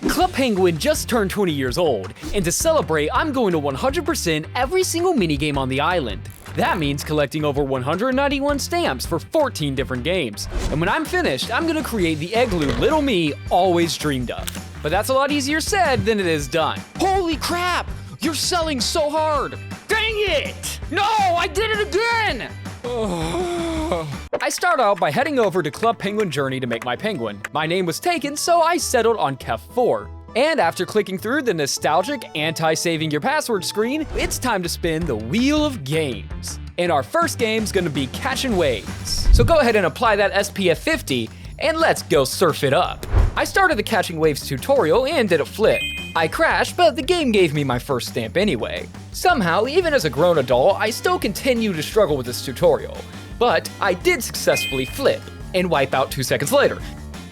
Club Penguin just turned 20 years old, and to celebrate, I'm going to 100% every single minigame on the island. That means collecting over 191 stamps for 14 different games. And when I'm finished, I'm gonna create the igloo little me always dreamed of. But that's a lot easier said than it is done. Holy crap! You're selling so hard! Dang it! No, I did it again! I start out by heading over to Club Penguin Journey to make my penguin. My name was taken, so I settled on Kef 4. And after clicking through the nostalgic anti-saving your password screen, it's time to spin the Wheel of Games. And our first game's gonna be Cathin Waves. So go ahead and apply that SPF 50, and let's go surf it up. I started the Cathin Waves tutorial and did a flip. I crashed, but the game gave me my first stamp anyway. Somehow, even as a grown adult, I still continue to struggle with this tutorial. But I did successfully flip, and wipe out 2 seconds later.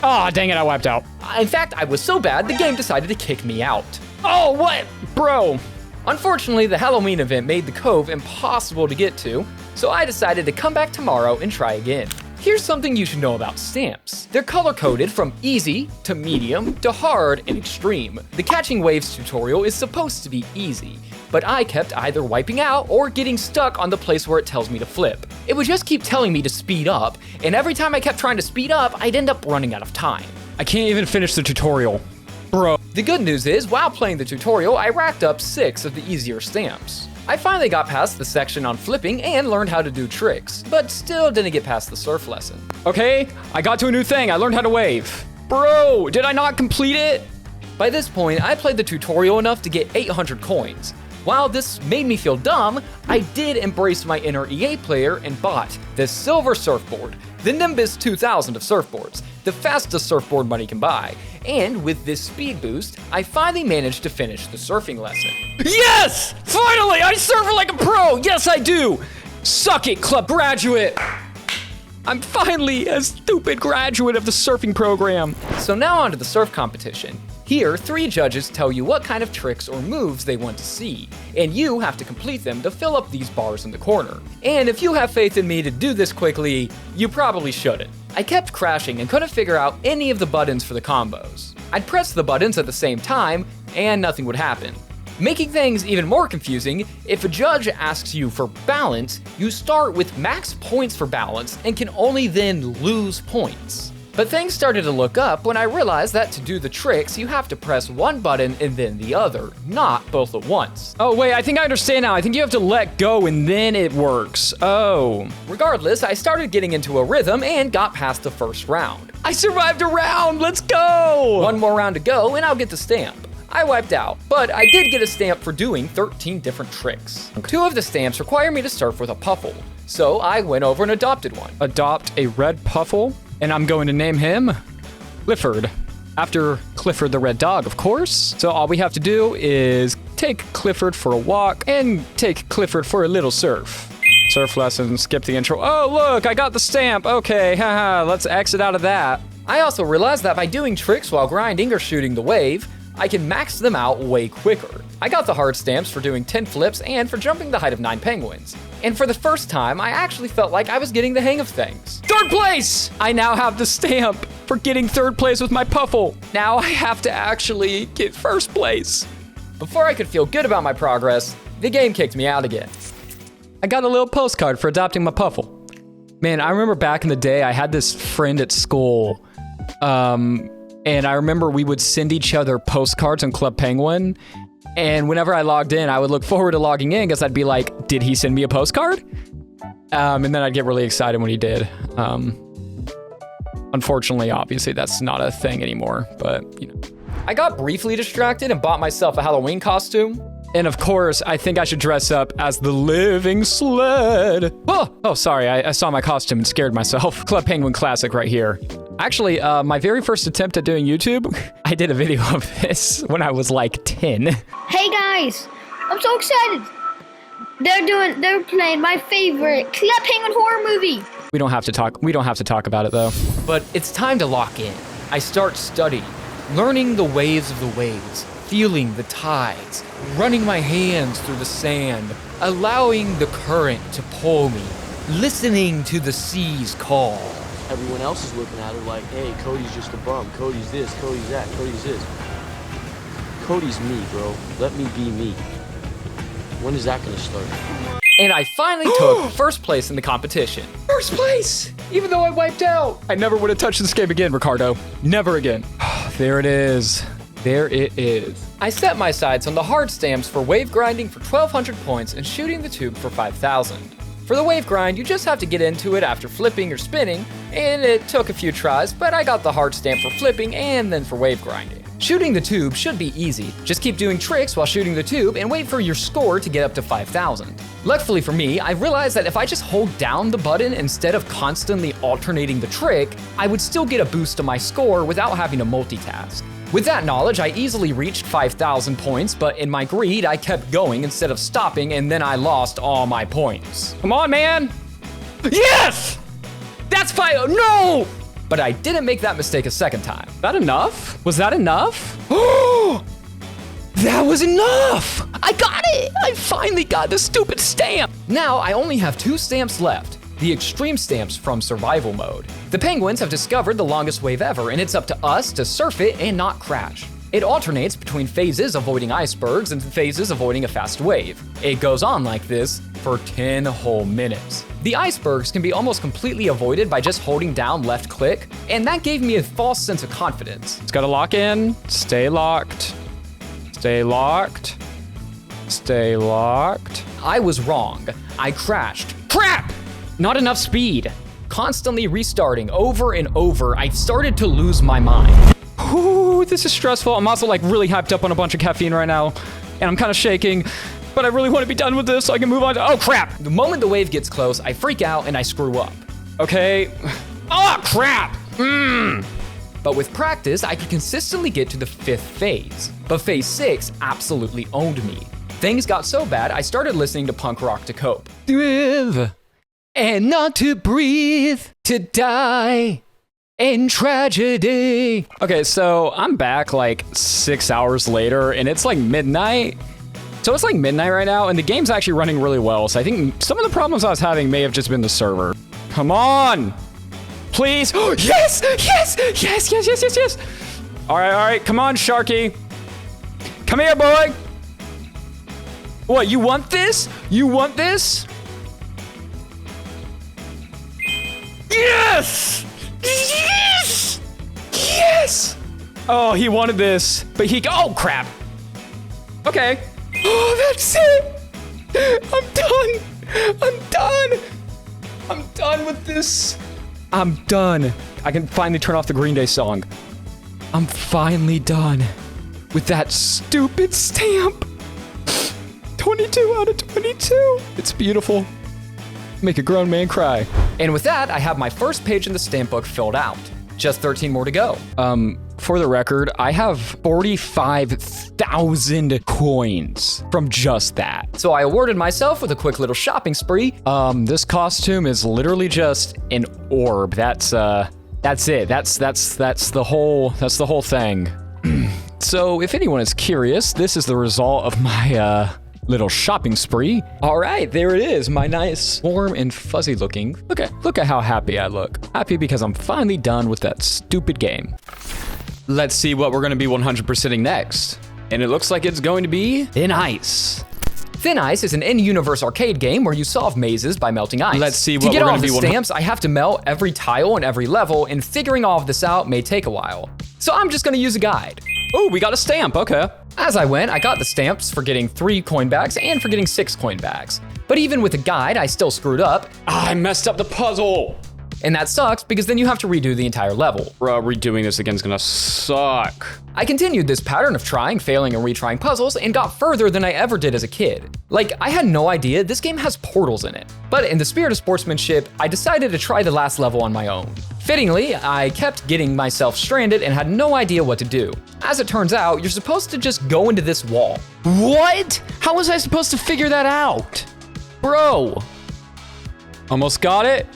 Aw, dang it, I wiped out. In fact, I was so bad, the game decided to kick me out. Oh, what? Bro. Unfortunately, the Halloween event made the cove impossible to get to, so I decided to come back tomorrow and try again. Here's something you should know about stamps. They're color-coded from easy to medium to hard and extreme. The Cathin Waves tutorial is supposed to be easy, but I kept either wiping out or getting stuck on the place where it tells me to flip. It would just keep telling me to speed up, and every time I kept trying to speed up, I'd end up running out of time. I can't even finish the tutorial. Bro. The good news is, while playing the tutorial, I racked up 6 of the easier stamps. I finally got past the section on flipping and learned how to do tricks, but still didn't get past the surf lesson. Okay, I got to a new thing. I learned how to wave. Bro, did I not complete it? By this point, I played the tutorial enough to get 800 coins. While this made me feel dumb, I did embrace my inner EA player and bought the silver surfboard, the Nimbus 2000 of surfboards, the fastest surfboard money can buy. And with this speed boost, I finally managed to finish the surfing lesson. Yes! Finally, I surf like a pro! Yes, I do! Suck it, club graduate! I'm finally a stupid graduate of the surfing program. So now on to the surf competition. Here, 3 judges tell you what kind of tricks or moves they want to see, and you have to complete them to fill up these bars in the corner. And if you have faith in me to do this quickly, you probably shouldn't. I kept crashing and couldn't figure out any of the buttons for the combos. I'd press the buttons at the same time, and nothing would happen. Making things even more confusing, if a judge asks you for balance, you start with max points for balance and can only then lose points. But things started to look up when I realized that to do the tricks, you have to press one button and then the other, not both at once. Oh wait, I think I understand now. I think you have to let go and then it works. Oh. Regardless, I started getting into a rhythm and got past the first round. I survived a round, let's go! One more round to go and I'll get the stamp. I wiped out, but I did get a stamp for doing 13 different tricks. Okay. 2 of the stamps require me to surf with a Puffle, so I went over and adopted one. Adopt a red Puffle? And I'm going to name him Clifford, after Clifford the red dog, of course. So all we have to do is take Clifford for a walk and take Clifford for a little surf. Surf lesson, skip the intro. Oh, look, I got the stamp. Okay, haha, let's exit out of that. I also realized that by doing tricks while grinding or shooting the wave, I can max them out way quicker. I got the hard stamps for doing 10 flips and for jumping the height of 9 penguins. And for the first time, I actually felt like I was getting the hang of things. 3rd place! I now have the stamp for getting 3rd place with my Puffle. Now I have to actually get 1st place. Before I could feel good about my progress, the game kicked me out again. I got a little postcard for adopting my Puffle. Man, I remember back in the day, I had this friend at school, and I remember we would send each other postcards on Club Penguin. And whenever I logged in, I would look forward to logging in because I'd be like, did he send me a postcard? And then I'd get really excited when he did. Unfortunately, obviously, that's not a thing anymore, but you know. I got briefly distracted and bought myself a Halloween costume. And of course, I think I should dress up as the living sled. Oh, sorry, I saw my costume and scared myself. Club Penguin classic right here. Actually, my very first attempt at doing YouTube, I did a video of this when I was like 10. Hey guys, I'm so excited. They're playing my favorite Club Penguin horror movie. We don't have to talk about it though. But it's time to lock in. I start studying, learning the waves of the waves, feeling the tides, running my hands through the sand, allowing the current to pull me, listening to the sea's call. Everyone else is looking at her like, hey, Cody's just a bum. Cody's this, Cody's that, Cody's this. Cody's me, bro. Let me be me. When is that gonna start? And I finally took first place in the competition. First place! Even though I wiped out. I never would have touched this game again, Ricardo. Never again. There it is. There it is. I set my sights on the hard stamps for wave grinding for 1,200 points and shooting the tube for 5,000. For the wave grind, you just have to get into it after flipping or spinning, and it took a few tries, but I got the hard stamp for flipping and then for wave grinding. Shooting the tube should be easy. Just keep doing tricks while shooting the tube and wait for your score to get up to 5,000. Luckily for me, I realized that if I just hold down the button instead of constantly alternating the trick, I would still get a boost to my score without having to multitask. With that knowledge, I easily reached 5,000 points, but in my greed, I kept going instead of stopping, and then I lost all my points. Come on, man! Yes! That's 5, no! But I didn't make that mistake a second time. That enough? Was that enough? Oh! That was enough! I got it! I finally got the stupid stamp! Now I only have 2 stamps left. The extreme stamps from survival mode. The penguins have discovered the longest wave ever, and it's up to us to surf it and not crash. It alternates between phases avoiding icebergs and phases avoiding a fast wave. It goes on like this for 10 whole minutes. The icebergs can be almost completely avoided by just holding down left click, and that gave me a false sense of confidence. It's gotta lock in, stay locked, stay locked, stay locked. I was wrong. I crashed. Crap! Not enough speed. Constantly restarting over and over, I started to lose my mind. Ooh, this is stressful. I'm also like really hyped up on a bunch of caffeine right now, and I'm kind of shaking, but I really want to be done with this so I can move on to, oh crap! The moment the wave gets close, I freak out and I screw up. Okay. Oh crap! But with practice, I could consistently get to the 5th phase. But phase 6 absolutely owned me. Things got so bad, I started listening to punk rock to cope. Live and not to breathe, to die in tragedy. Okay, so I'm back like 6 hours later and it's like midnight. So it's like midnight right now and the game's actually running really well. So I think some of the problems I was having may have just been the server. Come on, please. Oh, yes, yes, yes, yes, yes, yes, yes. All right, come on, Sharky. Come here, boy. What, you want this? You want this? Yes! Yes! Yes! Oh, he wanted this, but oh crap. Okay. Oh, that's it. I'm done. I'm done. I'm done with this. I'm done. I can finally turn off the Green Day song. I'm finally done with that stupid stamp. 22 out of 22. It's beautiful. Make a grown man cry. And with that, I have my first page in the stamp book filled out. Just 13 more to go. For the record, I have 45,000 coins from just that. So I awarded myself with a quick little shopping spree. This costume is literally just an orb. That's it. That's the whole thing. So if anyone is curious, this is the result of my, little shopping spree. All right, there it is, my nice, warm and fuzzy looking. Look at how happy I look. Happy because I'm finally done with that stupid game. Let's see what we're gonna be 100%ing next. And it looks like it's going to be Thin Ice. Thin Ice is an in-universe arcade game where you solve mazes by melting ice. Let's see what we're gonna be. To get all the stamps, I have to melt every tile in every level, and figuring all of this out may take a while. So I'm just gonna use a guide. Oh, we got a stamp, okay. As I went, I got the stamps for getting 3 coin bags and for getting 6 coin bags. But even with a guide, I still screwed up. I messed up the puzzle. And that sucks because then you have to redo the entire level. Bro, redoing this again is gonna suck. I continued this pattern of trying, failing, and retrying puzzles and got further than I ever did as a kid. Like, I had no idea this game has portals in it. But in the spirit of sportsmanship, I decided to try the last level on my own. Fittingly, I kept getting myself stranded and had no idea what to do. As it turns out, you're supposed to just go into this wall. What? How was I supposed to figure that out? Bro. Almost got it.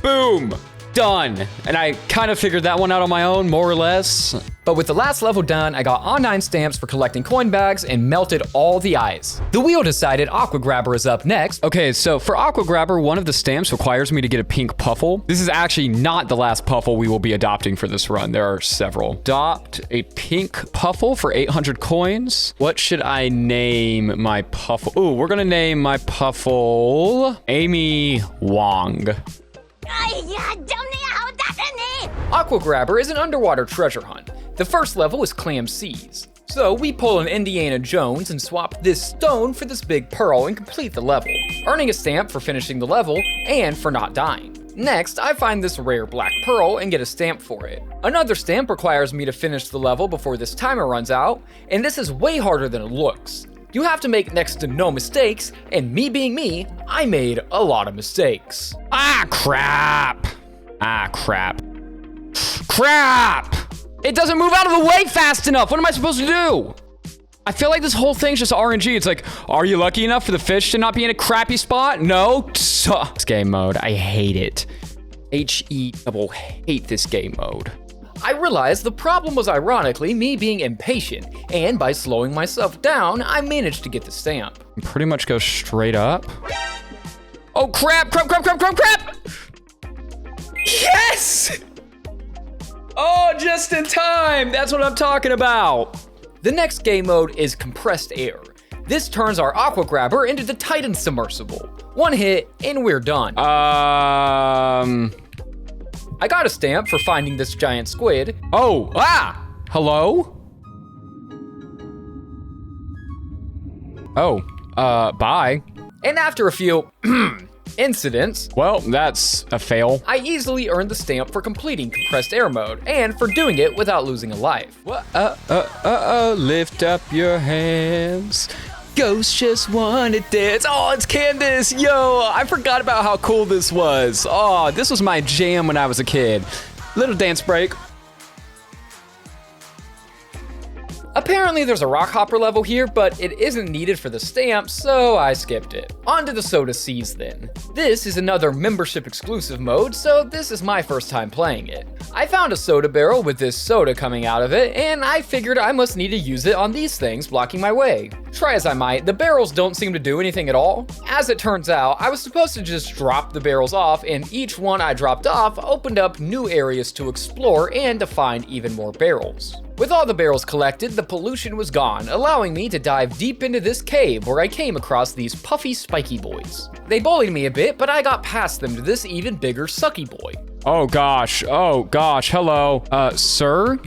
Boom. Done. And I kind of figured that one out on my own, more or less. But with the last level done, I got on 9 stamps for collecting coin bags and melted all the ice. The wheel decided Aqua Grabber is up next. Okay, so for Aqua Grabber, one of the stamps requires me to get a pink Puffle. This is actually not the last Puffle we will be adopting for this run. There are several. Adopt a pink Puffle for 800 coins. What should I name my Puffle? Ooh, we're gonna name my Puffle Amy Wong. Aqua Grabber is an underwater treasure hunt. The first level is Clam Seas. So we pull an Indiana Jones and swap this stone for this big pearl and complete the level, earning a stamp for finishing the level and for not dying. Next, I find this rare black pearl and get a stamp for it. Another stamp requires me to finish the level before this timer runs out, and this is way harder than it looks. You have to make next to no mistakes, and me being me, I made a lot of mistakes. Ah, crap. Ah, crap. Crap! It doesn't move out of the way fast enough. What am I supposed to do? I feel like this whole thing's just RNG. It's like, are you lucky enough for the fish to not be in a crappy spot? No. This game mode, I hate it. Hate this game mode. I realized the problem was ironically me being impatient, and by slowing myself down, I managed to get the stamp. Pretty much go straight up. Oh crap, crap! Yes! Oh, just in time! That's what I'm talking about! The next game mode is compressed air. This turns our Aqua Grabber into the Titan submersible. One hit, and we're done. I got a stamp for finding this giant squid. Oh, hello? Oh, bye. And after a few incidents, well, that's a fail, I easily earned the stamp for completing compressed air mode and for doing it without losing a life. Lift up your hands. Ghosts just wanna dance. Oh, it's Candace. Yo, I forgot about how cool this was. Oh, this was my jam when I was a kid. Little dance break. Apparently there's a rock hopper level here, but it isn't needed for the stamp, so I skipped it. On to the Soda Seas then. This is another membership exclusive mode, so this is my first time playing it. I found a soda barrel with this soda coming out of it, and I figured I must need to use it on these things blocking my way. Try as I might, the barrels don't seem to do anything at all. As it turns out, I was supposed to just drop the barrels off, and each one I dropped off opened up new areas to explore and to find even more barrels. With all the barrels collected, the pollution was gone, allowing me to dive deep into this cave where I came across these puffy, spiky boys. They bullied me a bit, but I got past them to this even bigger sucky boy. Oh gosh, hello. Sir?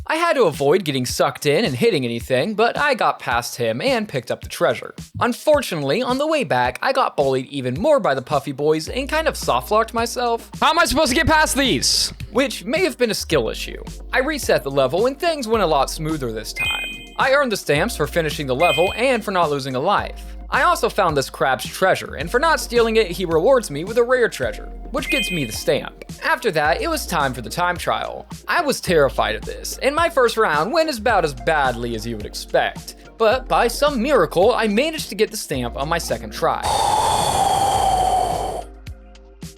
I had to avoid getting sucked in and hitting anything, but I got past him and picked up the treasure. Unfortunately, on the way back, I got bullied even more by the puffy boys and kind of soft-locked myself. How am I supposed to get past these? Which may have been a skill issue. I reset the level and things went a lot smoother this time. I earned the stamps for finishing the level and for not losing a life. I also found this crab's treasure, and for not stealing it, he rewards me with a rare treasure, which gets me the stamp. After that, it was time for the time trial. I was terrified of this, and my first round went about as badly as you would expect. But by some miracle, I managed to get the stamp on my second try.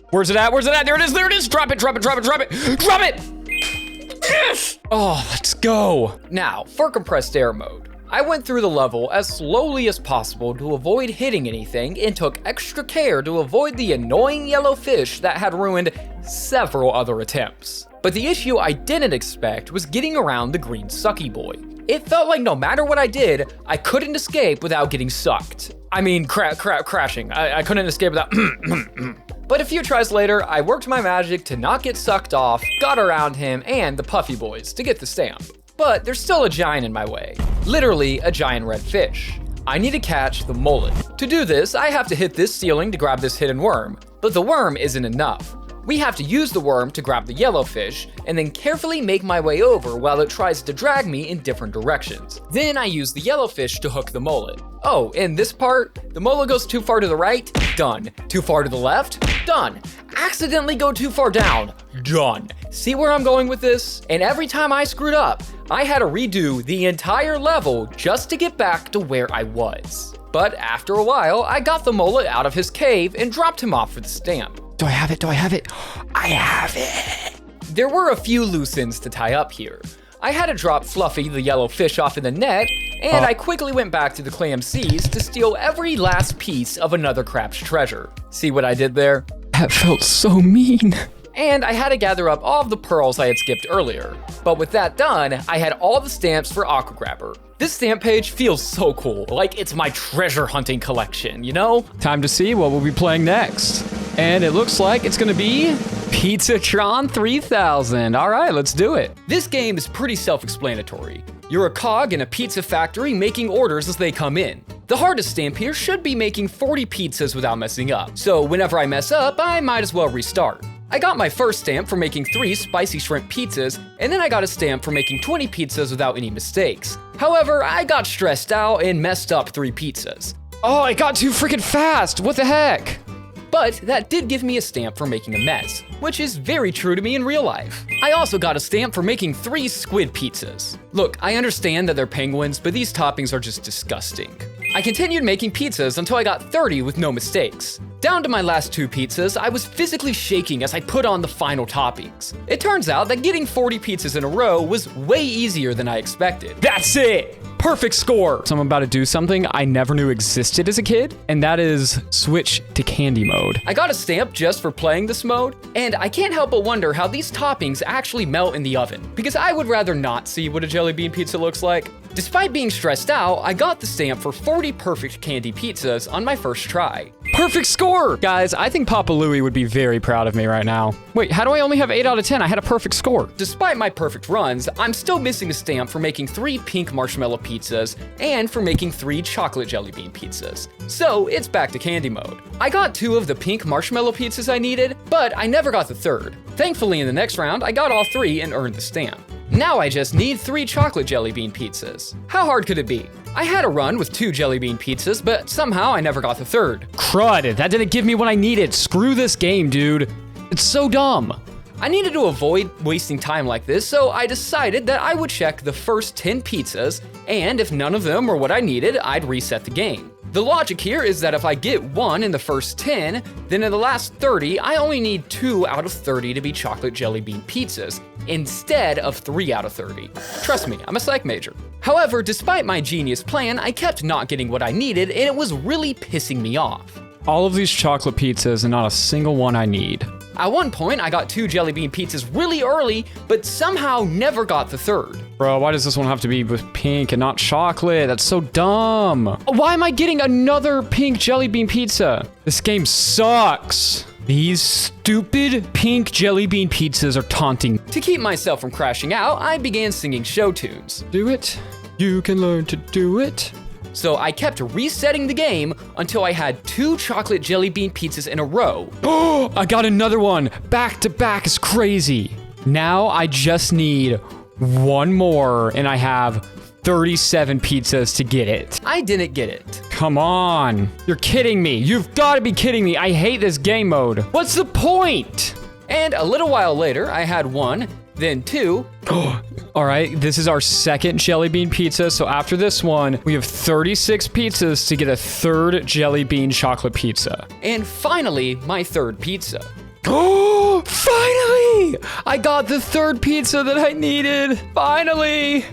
Where's it at? There it is! Drop it! Yes! Oh, let's go. Now, for compressed air mode. I went through the level as slowly as possible to avoid hitting anything and took extra care to avoid the annoying yellow fish that had ruined several other attempts. But the issue I didn't expect was getting around the green sucky boy. It felt like no matter what I did, I couldn't escape without getting sucked. I mean, crashing. I couldn't escape without But a few tries later, I worked my magic to not get sucked off, got around him and the puffy boys to get the stamp. But there's still a giant in my way. Literally a giant red fish. I need to catch the mullet. To do this, I have to hit this ceiling to grab this hidden worm, but the worm isn't enough. We have to use the worm to grab the yellow fish, and then carefully make my way over while it tries to drag me in different directions. Then I use the yellow fish to hook the mullet. Oh, in this part, the mullet goes too far to the right, done. Too far to the left, done. Accidentally go too far down, done. See where I'm going with this? And every time I screwed up, I had to redo the entire level just to get back to where I was. But after a while, I got the mullet out of his cave and dropped him off for the stamp. Do I have it? Do I have it? I have it. There were a few loose ends to tie up here. I had to drop Fluffy, the yellow fish, off in the net, and I quickly went back to the Clam Seas to steal every last piece of another crab's treasure. See what I did there? That felt so mean. And I had to gather up all of the pearls I had skipped earlier. But with that done, I had all the stamps for Aqua Grabber. This stamp page feels so cool, like it's my treasure hunting collection, you know? Time to see what we'll be playing next. And it looks like it's gonna be Pizzatron 3000. All right, let's do it. This game is pretty self-explanatory. You're a cog in a pizza factory making orders as they come in. The hardest stamp here should be making 40 pizzas without messing up. So whenever I mess up, I might as well restart. I got my first stamp for making 3 spicy shrimp pizzas, and then I got a stamp for making 20 pizzas without any mistakes. However, I got stressed out and messed up 3 pizzas. Oh, I got too freaking fast, what the heck? But that did give me a stamp for making a mess, which is very true to me in real life. I also got a stamp for making 3 squid pizzas. Look, I understand that they're penguins, but these toppings are just disgusting. I continued making pizzas until I got 30 with no mistakes. Down to my last 2 pizzas, I was physically shaking as I put on the final toppings. It turns out that getting 40 pizzas in a row was way easier than I expected. That's it! Perfect score! So I'm about to do something I never knew existed as a kid, and that is switch to candy mode. I got a stamp just for playing this mode, and I can't help but wonder how these toppings actually melt in the oven, because I would rather not see what a jelly bean pizza looks like. Despite being stressed out, I got the stamp for 40 perfect candy pizzas on my first try. Perfect score! Guys, I think Papa Louie would be very proud of me right now. Wait, how do I only have 8 out of 10? I had a perfect score. Despite my perfect runs, I'm still missing a stamp for making 3 pink marshmallow pizzas and for making 3 chocolate jelly bean pizzas. So it's back to candy mode. I got 2 of the pink marshmallow pizzas I needed, but I never got the 3rd. Thankfully, in the next round, I got all 3 and earned the stamp. Now I just need 3 chocolate jelly bean pizzas. How hard could it be? I had a run with 2 jelly bean pizzas, but somehow I never got the 3rd. Crud, that didn't give me what I needed. Screw this game, dude. It's so dumb. I needed to avoid wasting time like this, so I decided that I would check the first 10 pizzas, and if none of them were what I needed, I'd reset the game. The logic here is that if I get 1 in the first 10, then in the last 30, I only need 2 out of 30 to be chocolate jelly bean pizzas, instead of 3 out of 30. Trust me, I'm a psych major. However, despite my genius plan, I kept not getting what I needed, and it was really pissing me off. All of these chocolate pizzas and not a single one I need. At one point, I got 2 jelly bean pizzas really early, but somehow never got the 3rd. Bro, why does this one have to be with pink and not chocolate? That's so dumb. Why am I getting another pink jelly bean pizza? This game sucks. These stupid pink jelly bean pizzas are taunting. To keep myself from crashing out, I began singing show tunes. Do it. You can learn to do it. So I kept resetting the game until I had 2 chocolate jelly bean pizzas in a row. Oh, I got another one. Back to back is crazy. Now I just need 1 more and I have 37 pizzas to get it. I didn't get it. Come on. You're kidding me. You've got to be kidding me. I hate this game mode. What's the point? And a little while later, I had 1, then 2. All right, this is our 2nd jelly bean pizza. So after this one, we have 36 pizzas to get a 3rd jelly bean chocolate pizza. And finally, my 3rd pizza. Oh, finally! I got the 3rd pizza that I needed. Finally.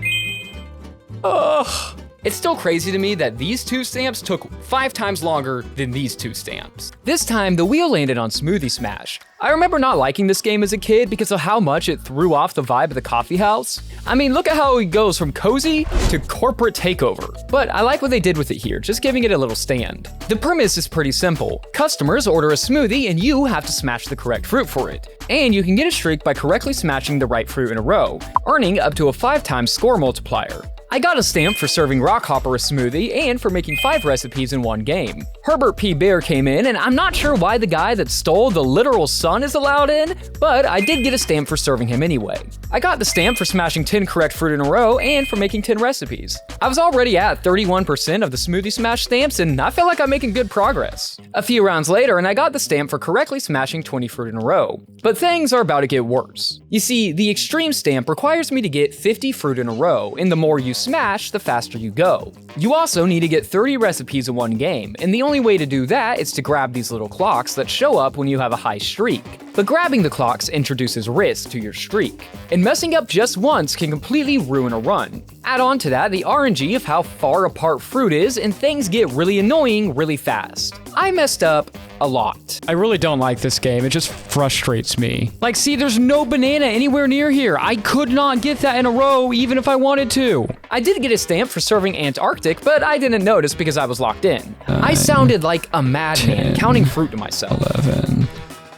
Ugh. It's still crazy to me that these 2 stamps took 5 times longer than these 2 stamps. This time, the wheel landed on Smoothie Smash. I remember not liking this game as a kid because of how much it threw off the vibe of the coffee house. I mean, look at how it goes from cozy to corporate takeover. But I like what they did with it here, just giving it a little stand. The premise is pretty simple. Customers order a smoothie and you have to smash the correct fruit for it. And you can get a streak by correctly smashing the right fruit in a row, earning up to a 5 times score multiplier. I got a stamp for serving Rockhopper a smoothie and for making 5 recipes in 1 game. Herbert P. Bear came in, and I'm not sure why the guy that stole the literal sun is allowed in, but I did get a stamp for serving him anyway. I got the stamp for smashing 10 correct fruit in a row and for making 10 recipes. I was already at 31% of the Smoothie Smash stamps, and I feel like I'm making good progress. A few rounds later, and I got the stamp for correctly smashing 20 fruit in a row. But things are about to get worse. You see, the extreme stamp requires me to get 50 fruit in a row, and the more you smash, the faster you go. You also need to get 30 recipes in one game, and the only way to do that is to grab these little clocks that show up when you have a high streak. But grabbing the clocks introduces risk to your streak, and messing up just once can completely ruin a run. Add on to that the RNG of how far apart fruit is, and things get really annoying really fast. I messed up a lot. I really don't like this game, it just frustrates me. Like, see, there's no banana anywhere near here. I could not get that in a row even if I wanted to. I did get a stamp for serving Antarctic, but I didn't notice because I was locked in. I sounded like a madman counting fruit to myself. 11,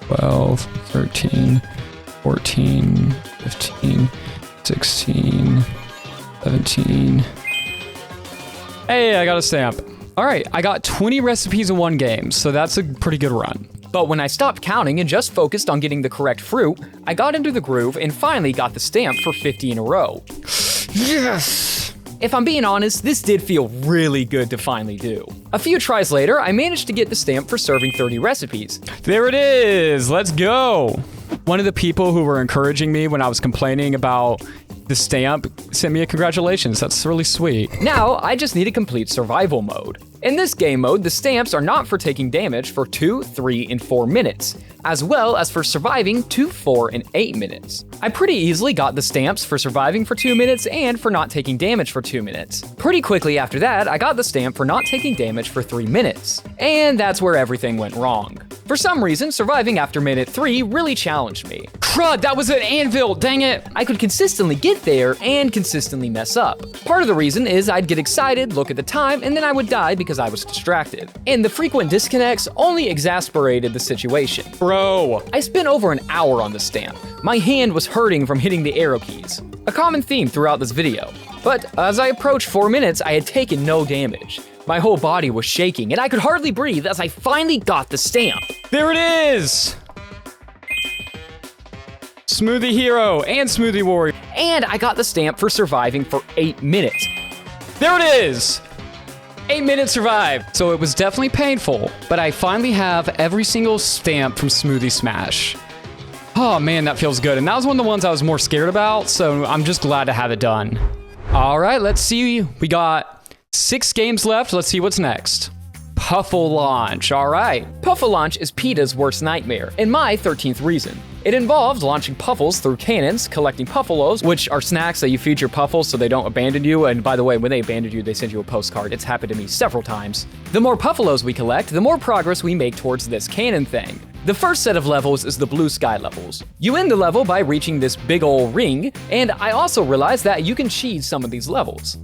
12, 13, 14, 15, 16, 17. Hey, I got a stamp. All right, I got 20 recipes in one game, so that's a pretty good run. But when I stopped counting and just focused on getting the correct fruit, I got into the groove and finally got the stamp for 50 in a row. Yes! If I'm being honest, this did feel really good to finally do. A few tries later, I managed to get the stamp for serving 30 recipes. There it is, let's go. One of the people who were encouraging me when I was complaining about the stamp sent me a congratulations. That's really sweet. Now, I just need to complete survival mode. In this game mode, the stamps are not for taking damage for 2, 3, and 4 minutes, as well as for surviving 2, 4, and 8 minutes. I pretty easily got the stamps for surviving for 2 minutes and for not taking damage for 2 minutes. Pretty quickly after that, I got the stamp for not taking damage for 3 minutes. And that's where everything went wrong. For some reason, surviving after minute 3 really challenged me. Crud, that was an anvil, dang it. I could consistently get there and consistently mess up. Part of the reason is I'd get excited, look at the time, and then I would die because I was distracted. And the frequent disconnects only exasperated the situation. Bro. I spent over an hour on the stamp. My hand was hurting from hitting the arrow keys. A common theme throughout this video. But as I approached 4 minutes, I had taken no damage. My whole body was shaking, and I could hardly breathe as I finally got the stamp. There it is! Smoothie Hero and Smoothie Warrior. And I got the stamp for surviving for 8 minutes. There it is! 8 minutes survived. So it was definitely painful, but I finally have every single stamp from Smoothie Smash. Oh man, that feels good. And that was one of the ones I was more scared about, so I'm just glad to have it done. All right, let's see. We got 6 games left. Let's see what's next. Puffle Launch, all right. Puffle Launch is PETA's worst nightmare, and my 13th reason. It involves launching Puffles through cannons, collecting Puffalos, which are snacks that you feed your Puffles so they don't abandon you, and by the way, when they abandon you, they send you a postcard. It's happened to me several times. The more Puffalos we collect, the more progress we make towards this cannon thing. The first set of levels is the blue sky levels. You end the level by reaching this big ol' ring, and I also realized that you can cheese some of these levels.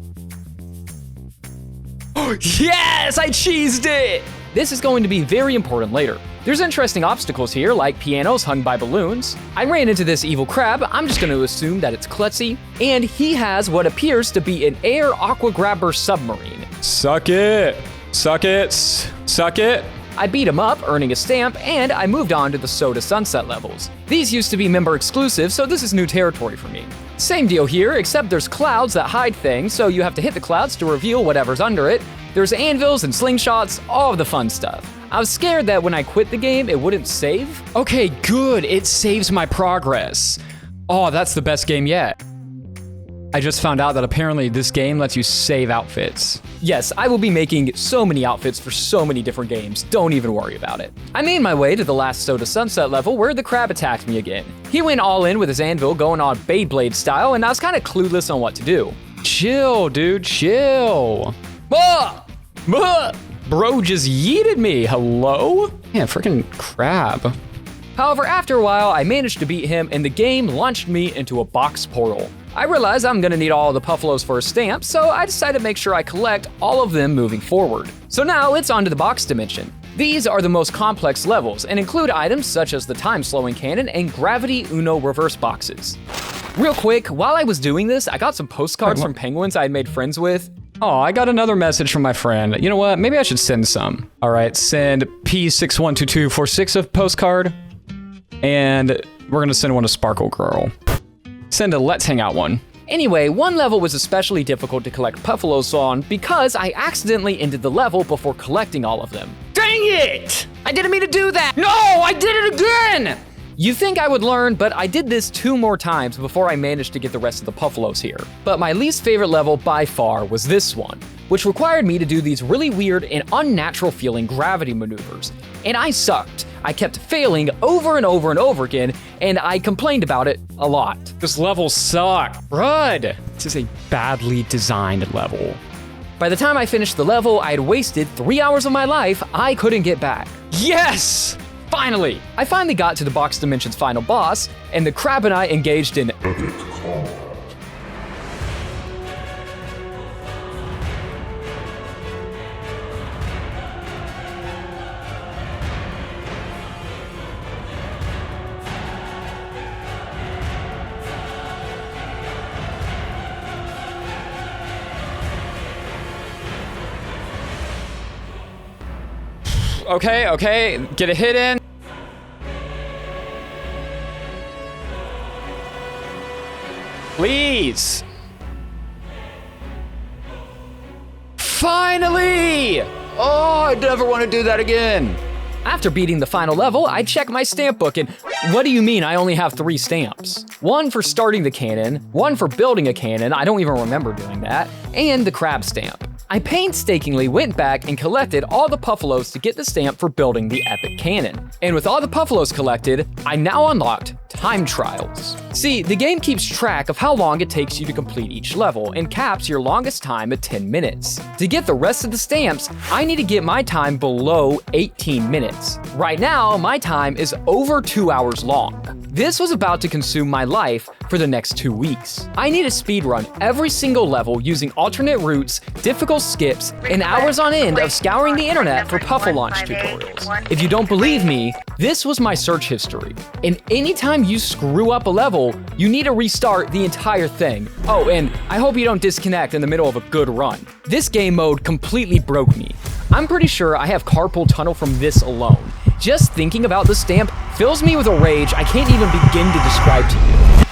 Yes, I cheesed it! This is going to be very important later. There's interesting obstacles here, like pianos hung by balloons. I ran into this evil crab, I'm just gonna assume that it's klutzy, and he has what appears to be an air Aqua Grabber submarine. Suck it! Suck it! Suck it! I beat him up, earning a stamp, and I moved on to the Soda Sunset levels. These used to be member exclusive, so this is new territory for me. Same deal here, except there's clouds that hide things, so you have to hit the clouds to reveal whatever's under it. There's anvils and slingshots, all of the fun stuff. I was scared that when I quit the game, it wouldn't save. Okay, good, it saves my progress. Oh, that's the best game yet. I just found out that apparently this game lets you save outfits. Yes, I will be making so many outfits for so many different games, don't even worry about it. I made my way to the last Soda Sunset level where the crab attacked me again. He went all in with his anvil going on Beyblade style, and I was kind of clueless on what to do. Chill, dude, chill. Bro just yeeted me, hello? Yeah, freaking crab. However, after a while, I managed to beat him and the game launched me into a box portal. I realized I'm gonna need all the Puffalos for a stamp, so I decided to make sure I collect all of them moving forward. So now it's onto the box dimension. These are the most complex levels and include items such as the time-slowing cannon and gravity Uno reverse boxes. Real quick, while I was doing this, I got some postcards from penguins I had made friends with. Oh, I got another message from my friend. You know what? Maybe I should send some. All right, send P612246 of postcard. And we're gonna send one to Sparkle Girl. Send a Let's Hang Out one. Anyway, one level was especially difficult to collect Puffalos on because I accidentally ended the level before collecting all of them. Dang it! I didn't mean to do that! No, I did it again! You think I would learn, but I did this 2 more times before I managed to get the rest of the Puffalos here. But my least favorite level by far was this one, which required me to do these really weird and unnatural feeling gravity maneuvers. And I sucked. I kept failing over and over and over again, and I complained about it a lot. This level sucked. Rud! This is a badly designed level. By the time I finished the level, I had wasted 3 hours of my life I couldn't get back. Yes! Finally! I finally got to the Box Dimension's final boss, and the crab and I engaged in Okay, get a hit in. Please. Finally! Oh, I never want to do that again. After beating the final level, I checked my stamp book and what do you mean I only have 3 stamps? 1 for starting the cannon, 1 for building a cannon, I don't even remember doing that, and the crab stamp. I painstakingly went back and collected all the Puffalos to get the stamp for building the epic cannon. And with all the Puffalos collected, I now unlocked time trials. See, the game keeps track of how long it takes you to complete each level and caps your longest time at 10 minutes. To get the rest of the stamps, I need to get my time below 18 minutes. Right now, my time is over 2 hours long. This was about to consume my life for the next 2 weeks. I need to speedrun every single level using alternate routes, difficult skips, and hours on end of scouring the internet for Puffle Launch tutorials. If you don't believe me, this was my search history. And anytime you screw up a level, you need to restart the entire thing. Oh, and I hope you don't disconnect in the middle of a good run. This game mode completely broke me. I'm pretty sure I have carpal tunnel from this alone. Just thinking about the stamp fills me with a rage I can't even begin to describe to you.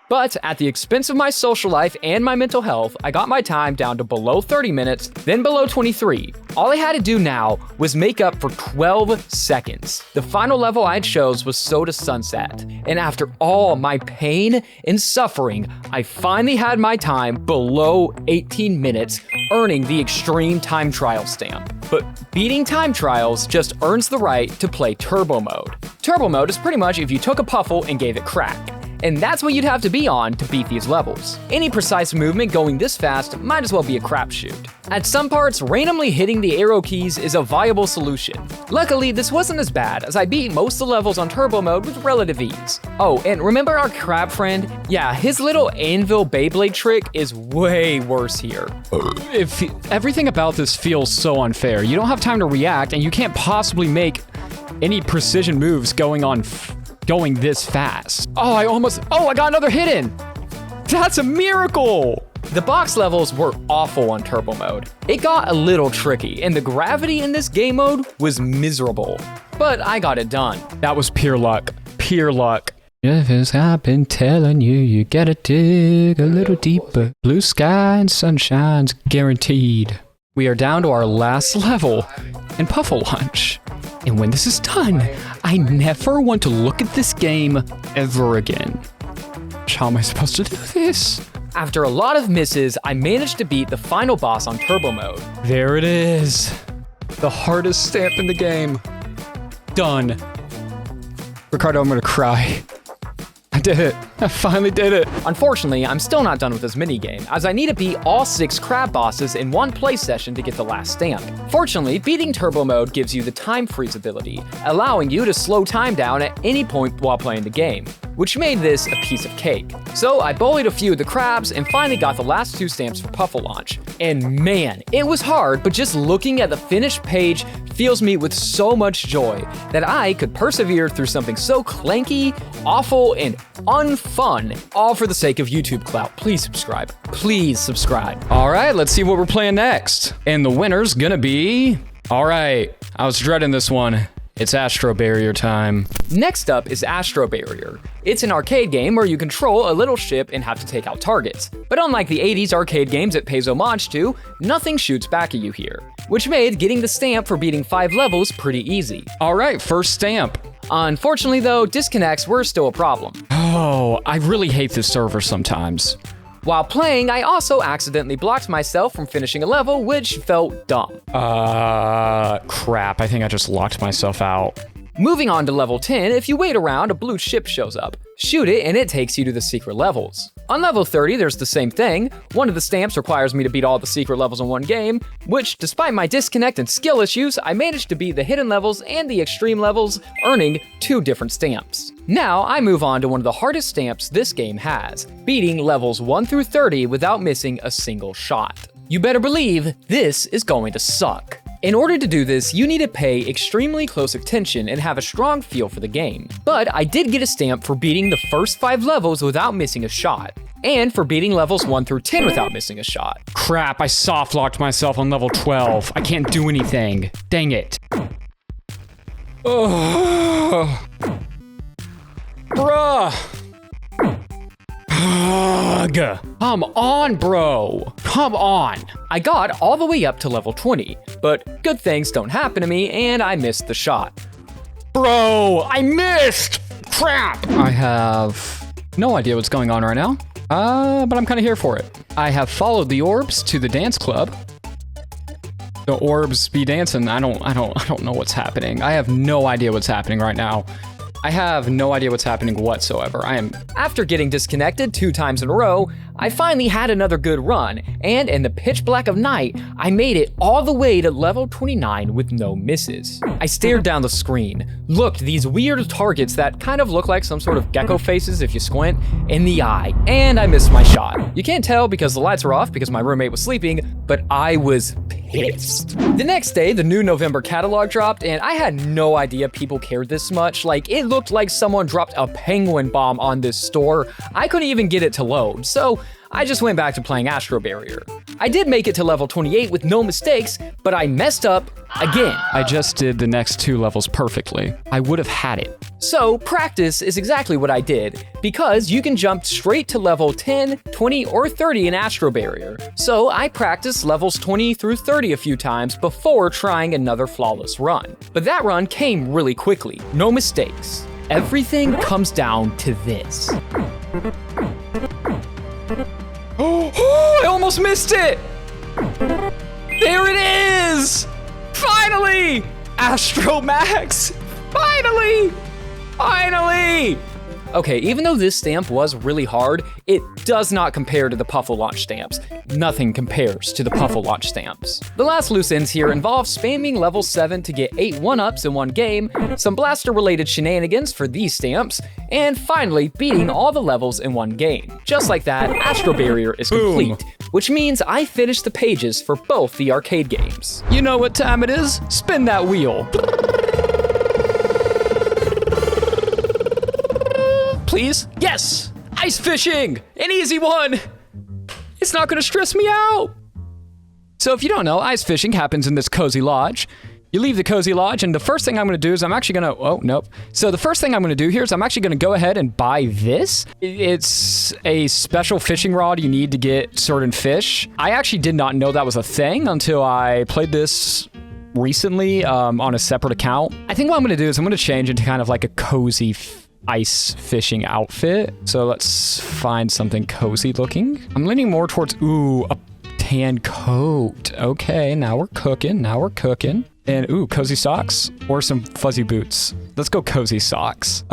But at the expense of my social life and my mental health, I got my time down to below 30 minutes, then below 23. All I had to do now was make up for 12 seconds. The final level I chose was Soda Sunset, and after all my pain and suffering, I finally had my time below 18 minutes, earning the Extreme Time Trial stamp. But beating time trials just earns the right to play Turbo Mode. Turbo Mode is pretty much if you took a Puffle and gave it crack. And that's what you'd have to be on to beat these levels. Any precise movement going this fast might as well be a crapshoot. At some parts, randomly hitting the arrow keys is a viable solution. Luckily, this wasn't as bad, as I beat most of the levels on Turbo Mode with relative ease. Oh, and remember our crab friend? Yeah, his little anvil Beyblade trick is way worse here. Everything about this feels so unfair. You don't have time to react, and you can't possibly make any precision moves going this fast. I got another hit in. That's a miracle. The box levels were awful on Turbo Mode. It got a little tricky, and the gravity in this game mode was miserable. But I got it done. That was pure luck. Pure luck. I've been telling you, you gotta dig a little deeper. Blue sky and sunshine's guaranteed. We are down to our last level in Puffle Launch. And when this is done, I never want to look at this game ever again. How am I supposed to do this? After a lot of misses, I managed to beat the final boss on Turbo Mode. There it is. The hardest stamp in the game. Done. Ricardo, I'm gonna cry. I did it. I finally did it. Unfortunately, I'm still not done with this minigame, as I need to beat all 6 crab bosses in one play session to get the last stamp. Fortunately, beating Turbo Mode gives you the time freeze ability, allowing you to slow time down at any point while playing the game, which made this a piece of cake. So I bullied a few of the crabs and finally got the last 2 stamps for Puffle Launch. And man, it was hard, but just looking at the finished page fills me with so much joy that I could persevere through something so clanky, awful, and unfun, all for the sake of YouTube clout. Please subscribe. Please subscribe. All right, let's see what we're playing next. And the winner's gonna be... All right, I was dreading this one. It's Astro Barrier time. Next up is Astro Barrier. It's an arcade game where you control a little ship and have to take out targets. But unlike the 80s arcade games it pays homage to, nothing shoots back at you here, which made getting the stamp for beating 5 levels pretty easy. All right, first stamp. Unfortunately though, disconnects were still a problem. Oh, I really hate this server sometimes. While playing, I also accidentally blocked myself from finishing a level, which felt dumb. Crap, I think I just locked myself out. Moving on to level 10, if you wait around, a blue ship shows up. Shoot it and it takes you to the secret levels. On level 30, there's the same thing. One of the stamps requires me to beat all the secret levels in one game, which, despite my disconnect and skill issues, I managed to beat the hidden levels and the extreme levels, earning 2 different stamps. Now, I move on to one of the hardest stamps this game has, beating levels 1 through 30 without missing a single shot. You better believe this is going to suck. In order to do this, you need to pay extremely close attention and have a strong feel for the game. But I did get a stamp for beating the first 5 levels without missing a shot, and for beating levels 1 through 10 without missing a shot. Crap, I soft locked myself on level 12. I can't do anything. Dang it. Oh. Bruh. Come on, bro. Come on. I got all the way up to level 20, but good things don't happen to me and I missed the shot. Bro, I missed. Crap. I have no idea what's going on right now, but I'm kind of here for it. I have followed the orbs to the dance club. The orbs be dancing. I don't know what's happening. I have no idea what's happening right now. I have no idea what's happening whatsoever. After getting disconnected 2 times in a row, I finally had another good run, and in the pitch black of night, I made it all the way to level 29 with no misses. I stared down the screen, looked these weird targets that kind of look like some sort of gecko faces if you squint, in the eye, and I missed my shot. You can't tell because the lights were off because my roommate was sleeping, but I was pissed. The next day, the new November catalog dropped, and I had no idea people cared this much. Like, it looked like someone dropped a penguin bomb on this store. I couldn't even get it to load, so I just went back to playing Astro Barrier. I did make it to level 28 with no mistakes, but I messed up again. I just did the next 2 levels perfectly. I would have had it. So practice is exactly what I did, because you can jump straight to level 10, 20, or 30 in Astro Barrier. So I practiced levels 20 through 30 a few times before trying another flawless run. But that run came really quickly, no mistakes. Everything comes down to this. Oh, I almost missed it! There it is! Finally! Astro Max! Finally! Finally! Okay, even though this stamp was really hard, it does not compare to the Puffle Launch stamps. Nothing compares to the Puffle Launch stamps. The last loose ends here involve spamming level 7 to get 8 1-ups in one game, some blaster-related shenanigans for these stamps, and finally beating all the levels in one game. Just like that, Astro Barrier is complete, which means I finished the pages for both the arcade games. You know what time it is? Spin that wheel. Please? Yes! Ice fishing! An easy one! It's not gonna stress me out! So if you don't know, ice fishing happens in this cozy lodge. You leave the cozy lodge, and the first thing I'm gonna do is So the first thing I'm gonna do here is I'm actually gonna go ahead and buy this. It's a special fishing rod you need to get certain fish. I actually did not know that was a thing until I played this recently on a separate account. I think what I'm gonna do is I'm gonna change into kind of like a cozy ice fishing outfit. So let's find something cozy looking. I'm leaning more towards, a tan coat. Okay, now we're cooking, And cozy socks or some fuzzy boots. Let's go cozy socks.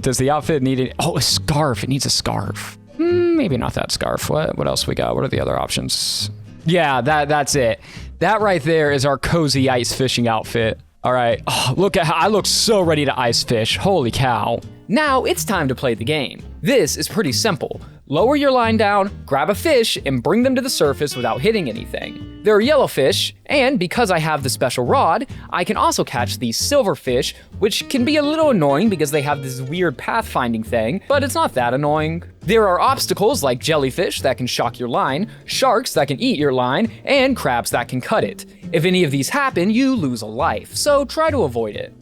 Does the outfit need a scarf? It needs a scarf. Maybe not that scarf. What else we got? What are the other options? Yeah, that's it. That right there is our cozy ice fishing outfit. All right, look at how I look so ready to ice fish. Holy cow. Now it's time to play the game. This is pretty simple. Lower your line down, grab a fish, and bring them to the surface without hitting anything. They're yellowfish, and because I have the special rod, I can also catch these silverfish, which can be a little annoying because they have this weird pathfinding thing, but it's not that annoying. There are obstacles like jellyfish that can shock your line, sharks that can eat your line, and crabs that can cut it. If any of these happen, you lose a life, so try to avoid it.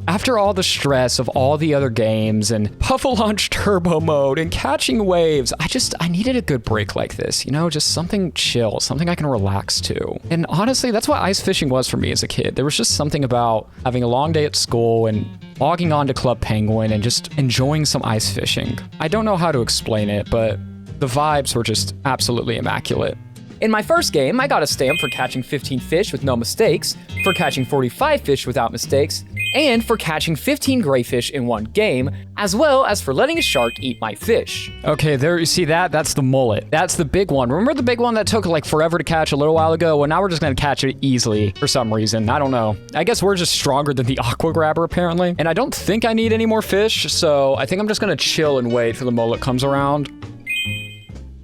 After all the stress of all the other games and Puffle Launch Turbo Mode and Catching Waves, I needed a good break like this, you know, just something chill, something I can relax to. And honestly, that's what ice fishing was for me as a kid. There was just something about having a long day at school and logging on to Club Penguin and just enjoying some ice fishing. I don't know how to explain it, but the vibes were just absolutely immaculate. In my first game, I got a stamp for catching 15 fish with no mistakes, for catching 45 fish without mistakes, and for catching 15 gray fish in one game, as well as for letting a shark eat my fish. Okay, there, you see that? That's the mullet. That's the big one. Remember the big one that took like forever to catch a little while ago? Well, now we're just gonna catch it easily for some reason. I don't know. I guess we're just stronger than the Aqua Grabber apparently. And I don't think I need any more fish, so I think I'm just gonna chill and wait till the mullet comes around.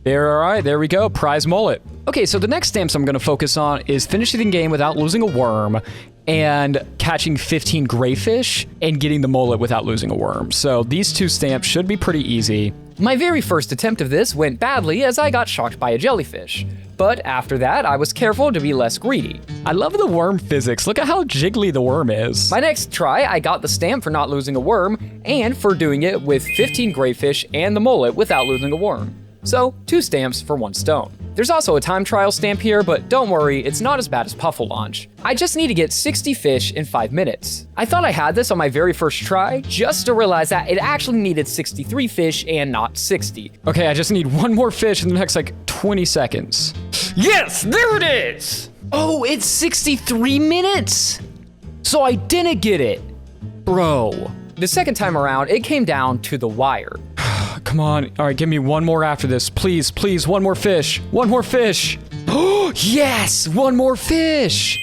All right, there we go, prize mullet. Okay, so the next stamps I'm gonna focus on is finishing the game without losing a worm and catching 15 gray fish and getting the mullet without losing a worm. So these two stamps should be pretty easy. My very first attempt of this went badly as I got shocked by a jellyfish. But after that, I was careful to be less greedy. I love the worm physics. Look at how jiggly the worm is. My next try, I got the stamp for not losing a worm and for doing it with 15 gray fish and the mullet without losing a worm. So, 2 stamps for 1 stone. There's also a time trial stamp here, but don't worry, it's not as bad as Puffle Launch. I just need to get 60 fish in 5 minutes. I thought I had this on my very first try, just to realize that it actually needed 63 fish and not 60. Okay, I just need 1 more fish in the next like 20 seconds. Yes, there it is! Oh, it's 63 minutes! So I didn't get it. Bro. The second time around, it came down to the wire. Come on. All right, give me 1 more after this. Please, please, 1 more fish. 1 more fish. Oh, yes, 1 more fish.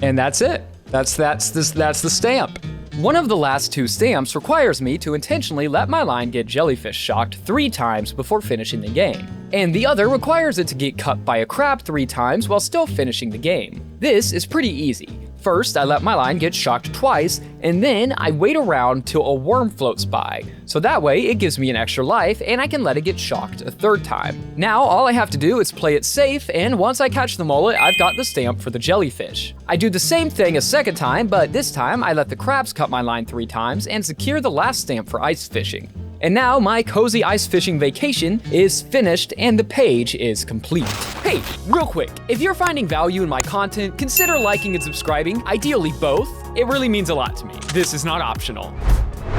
And that's it. That's the stamp. One of the last 2 stamps requires me to intentionally let my line get jellyfish shocked 3 times before finishing the game. And the other requires it to get cut by a crab 3 times while still finishing the game. This is pretty easy. First, I let my line get shocked twice, and then I wait around till a worm floats by. So that way, it gives me an extra life, and I can let it get shocked a 3rd time. Now, all I have to do is play it safe, and once I catch the mullet, I've got the stamp for the jellyfish. I do the same thing a 2nd time, but this time, I let the crabs cut my line 3 times and secure the last stamp for ice fishing. And now my cozy ice fishing vacation is finished and the page is complete. Hey, real quick, if you're finding value in my content, consider liking and subscribing, ideally both. It really means a lot to me. This is not optional.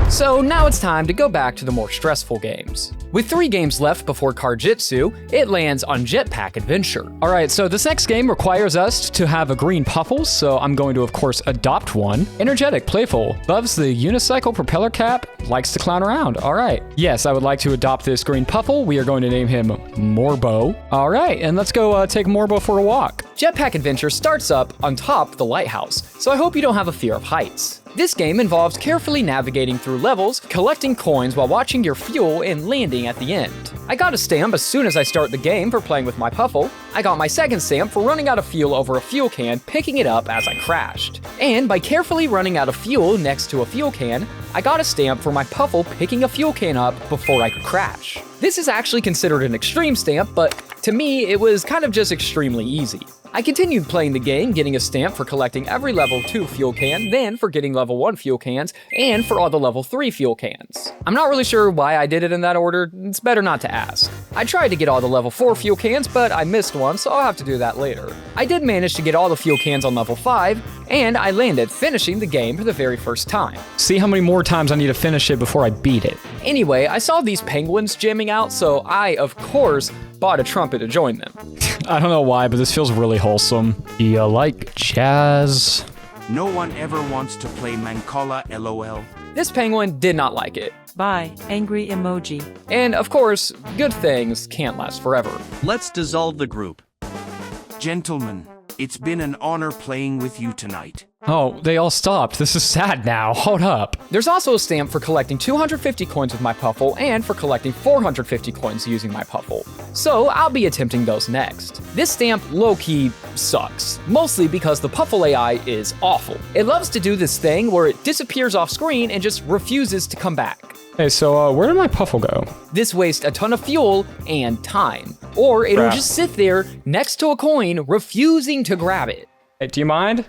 So now it's time to go back to the more stressful games. With 3 games left before Card-Jitsu, it lands on Jetpack Adventure. All right, so this next game requires us to have a green Puffle, so I'm going to, of course, adopt one. Energetic, playful, loves the unicycle propeller cap, likes to clown around. All right. Yes, I would like to adopt this green Puffle. We are going to name him Morbo. All right, and let's go take Morbo for a walk. Jetpack Adventure starts up on top the lighthouse, so I hope you don't have a fear of heights. This game involves carefully navigating through levels, collecting coins while watching your fuel, and landing at the end. I got a stamp as soon as I start the game for playing with my Puffle. I got my 2nd stamp for running out of fuel over a fuel can, picking it up as I crashed. And by carefully running out of fuel next to a fuel can, I got a stamp for my Puffle picking a fuel can up before I could crash. This is actually considered an extreme stamp, but to me, it was kind of just extremely easy. I continued playing the game, getting a stamp for collecting every level 2 fuel can, then for getting level 1 fuel cans, and for all the level 3 fuel cans. I'm not really sure why I did it in that order, it's better not to ask. I tried to get all the level 4 fuel cans, but I missed one, so I'll have to do that later. I did manage to get all the fuel cans on level 5, and I landed, finishing the game for the very first time. See how many more times I need to finish it before I beat it. Anyway, I saw these penguins jamming out, so I, of course, bought a trumpet to join them. I don't know why, but this feels really wholesome. You like jazz? No one ever wants to play Mancala, LOL. This penguin did not like it. Bye, angry emoji. And of course, good things can't last forever. Let's dissolve the group. Gentlemen, it's been an honor playing with you tonight. Oh, they all stopped. This is sad now. Hold up. There's also a stamp for collecting 250 coins with my Puffle and for collecting 450 coins using my Puffle. So I'll be attempting those next. This stamp low-key sucks, mostly because the Puffle AI is awful. It loves to do this thing where it disappears off screen and just refuses to come back. Hey, so where did my Puffle go? This wastes a ton of fuel and time. or it'll Crap. just sit there next to a coin, refusing to grab it. Hey, do you mind?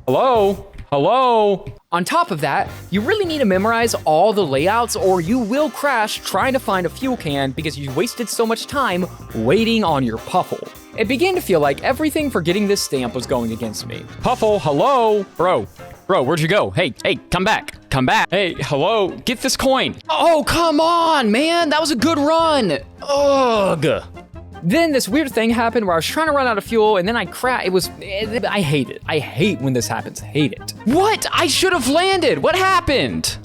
Hello? Hello? On top of that, you really need to memorize all the layouts or you will crash trying to find a fuel can because you wasted so much time waiting on your Puffle. It began to feel like everything for getting this stamp was going against me. Puffle, hello? Bro, where'd you go? Hey, come back. Come back. Hey, hello? Get this coin. Oh, come on, man. That was a good run. Ugh. Then this weird thing happened where I was trying to run out of fuel and then I crashed. I hate it. I hate when this happens. Hate it. What? I should have landed. What happened?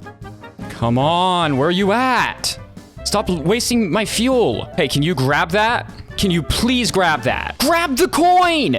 Come on, where are you at? Stop wasting my fuel. Hey, can you grab that? Can you please grab that? Grab the coin!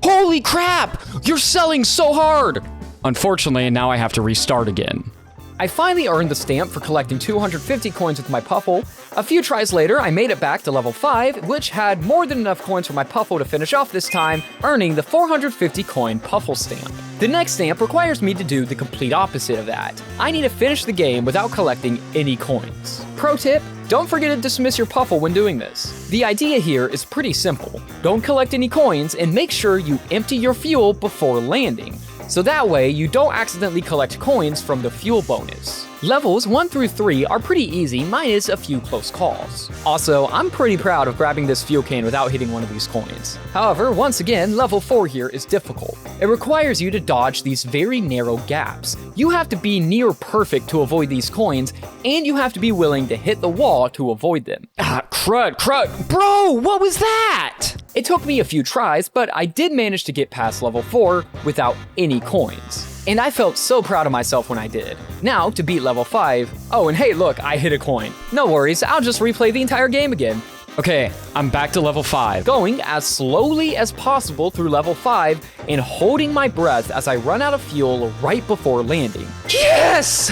Holy crap! You're selling so hard! Unfortunately, now I have to restart again. I finally earned the stamp for collecting 250 coins with my Puffle. A few tries later, I made it back to level 5, which had more than enough coins for my Puffle to finish off this time, earning the 450 coin Puffle stamp. The next stamp requires me to do the complete opposite of that. I need to finish the game without collecting any coins. Pro tip, don't forget to dismiss your Puffle when doing this. The idea here is pretty simple. Don't collect any coins and make sure you empty your fuel before landing. So that way, you don't accidentally collect coins from the fuel bonus. Levels 1 through 3 are pretty easy, minus a few close calls. Also, I'm pretty proud of grabbing this fuel can without hitting one of these coins. However, once again, level 4 here is difficult. It requires you to dodge these very narrow gaps. You have to be near perfect to avoid these coins, and you have to be willing to hit the wall to avoid them. Ah, crud. Bro, what was that? It took me a few tries, but I did manage to get past level 4 without any coins. And I felt so proud of myself when I did. Now, to beat level 5, oh, and hey, look, I hit a coin. No worries, I'll just replay the entire game again. Okay, I'm back to level 5. Going as slowly as possible through level 5 and holding my breath as I run out of fuel right before landing. Yes!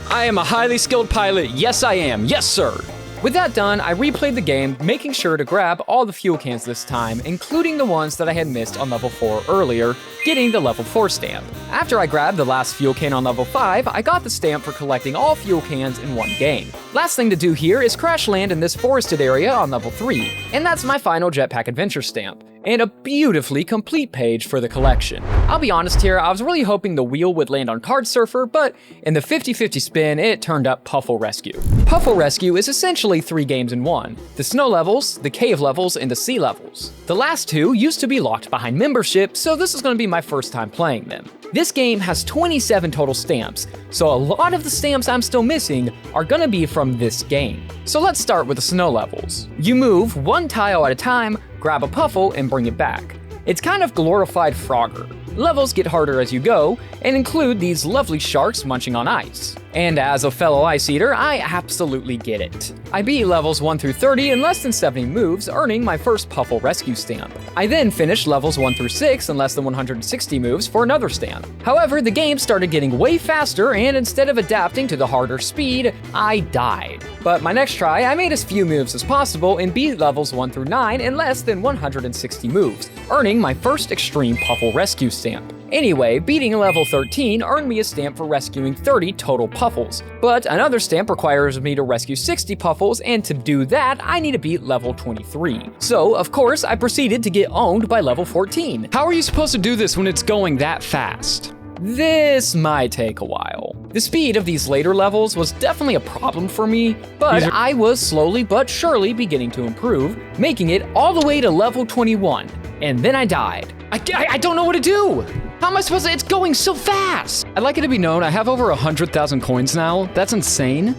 I am a highly skilled pilot. Yes, I am. Yes, sir. With that done, I replayed the game, making sure to grab all the fuel cans this time, including the ones that I had missed on level 4 earlier, getting the level 4 stamp. After I grabbed the last fuel can on level 5, I got the stamp for collecting all fuel cans in one game. Last thing to do here is crash land in this forested area on level 3, and that's my final Jetpack Adventure stamp, and a beautifully complete page for the collection. I'll be honest here, I was really hoping the wheel would land on Card Surfer, but in the 50-50 spin, it turned up Puffle Rescue. Puffle Rescue is essentially 3 games in one: the snow levels, the cave levels, and the sea levels. The last 2 used to be locked behind membership, so this is going to be my first time playing them. This game has 27 total stamps, so a lot of the stamps I'm still missing are gonna be from this game. So let's start with the snow levels. You move 1 tile at a time, grab a Puffle, and bring it back. It's kind of glorified Frogger. Levels get harder as you go, and include these lovely sharks munching on ice. And as a fellow ice eater, I absolutely get it. I beat levels 1 through 30 in less than 70 moves, earning my first Puffle Rescue stamp. I then finished levels 1 through 6 in less than 160 moves for another stamp. However, the game started getting way faster, and instead of adapting to the harder speed, I died. But my next try, I made as few moves as possible and beat levels 1 through 9 in less than 160 moves, earning my first extreme Puffle Rescue stamp. Anyway, beating level 13 earned me a stamp for rescuing 30 total Puffles, but another stamp requires me to rescue 60 Puffles, and to do that, I need to beat level 23. So, of course, I proceeded to get owned by level 14. How are you supposed to do this when it's going that fast? This might take a while. The speed of these later levels was definitely a problem for me, but I was slowly but surely beginning to improve, making it all the way to level 21, and then I died. I don't know what to do. How am I supposed to? It's going so fast. I'd like it to be known I have over 100,000 coins now. That's insane.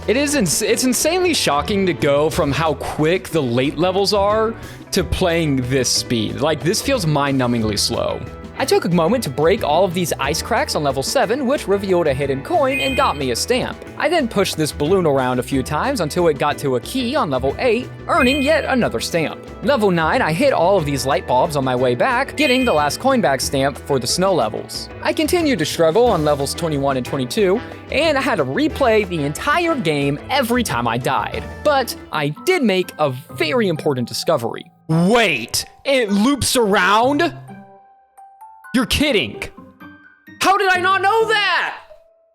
It's insanely shocking to go from how quick the late levels are to playing this speed. Like, this feels mind-numbingly slow. I took a moment to break all of these ice cracks on level 7, which revealed a hidden coin and got me a stamp. I then pushed this balloon around a few times until it got to a key on level 8, earning yet another stamp. Level 9, I hit all of these light bulbs on my way back, getting the last coin bag stamp for the snow levels. I continued to struggle on levels 21 and 22, and I had to replay the entire game every time I died. But I did make a very important discovery. Wait, it loops around? You're kidding. How did I not know that?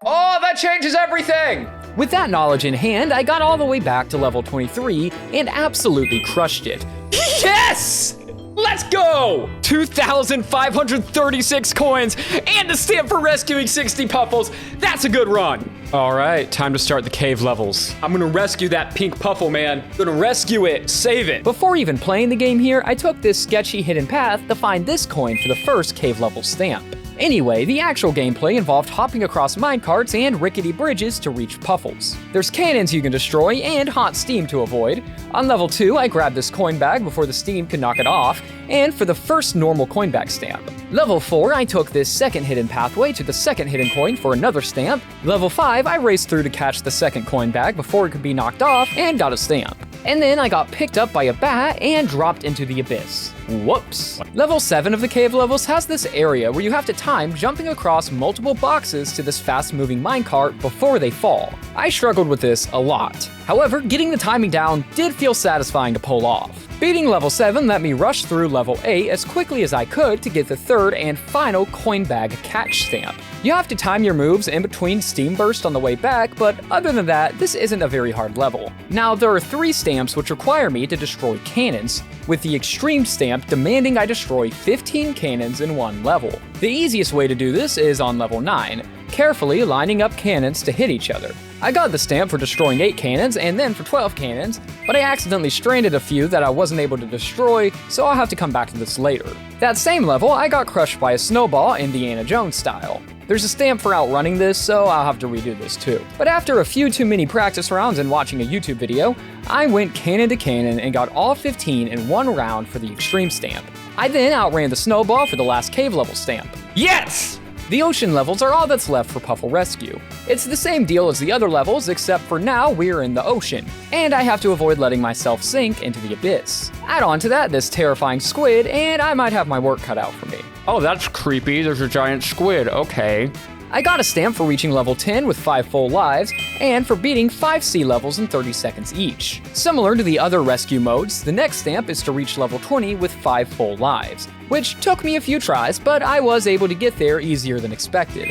Oh, that changes everything. With that knowledge in hand, I got all the way back to level 23 and absolutely crushed it. Yes! Let's go! 2,536 coins and a stamp for rescuing 60 Puffles. That's a good run. All right, time to start the cave levels. I'm gonna rescue that pink Puffle, man. Gonna rescue it, save it. Before even playing the game here, I took this sketchy hidden path to find this coin for the first cave level stamp. Anyway, the actual gameplay involved hopping across minecarts and rickety bridges to reach Puffles. There's cannons you can destroy and hot steam to avoid. On level 2, I grabbed this coin bag before the steam could knock it off, and for the first normal coin bag stamp. Level 4, I took this second hidden pathway to the second hidden coin for another stamp. Level 5, I raced through to catch the second coin bag before it could be knocked off and got a stamp. And then I got picked up by a bat and dropped into the abyss. Whoops. Level 7 of the cave levels has this area where you have to time jumping across multiple boxes to this fast-moving minecart before they fall. I struggled with this a lot. However, getting the timing down did feel satisfying to pull off. Beating level 7 let me rush through level 8 as quickly as I could to get the third and final coin bag catch stamp. You have to time your moves in between steam bursts on the way back, but other than that, this isn't a very hard level. Now, there are 3 stamps which require me to destroy cannons, with the extreme stamp demanding I destroy 15 cannons in one level. The easiest way to do this is on level 9, carefully lining up cannons to hit each other. I got the stamp for destroying 8 cannons and then for 12 cannons, but I accidentally stranded a few that I wasn't able to destroy, so I'll have to come back to this later. That same level, I got crushed by a snowball Indiana Jones style. There's a stamp for outrunning this, so I'll have to redo this too. But after a few too many practice rounds and watching a YouTube video, I went cannon to cannon and got all 15 in one round for the extreme stamp. I then outran the snowball for the last cave level stamp. Yes! The ocean levels are all that's left for Puffle Rescue. It's the same deal as the other levels, except for now we're in the ocean, and I have to avoid letting myself sink into the abyss. Add on to that this terrifying squid, and I might have my work cut out for me. Oh, that's creepy. There's a giant squid. Okay. I got a stamp for reaching level 10 with 5 full lives, and for beating 5 sea levels in 30 seconds each. Similar to the other rescue modes, the next stamp is to reach level 20 with 5 full lives, which took me a few tries, but I was able to get there easier than expected.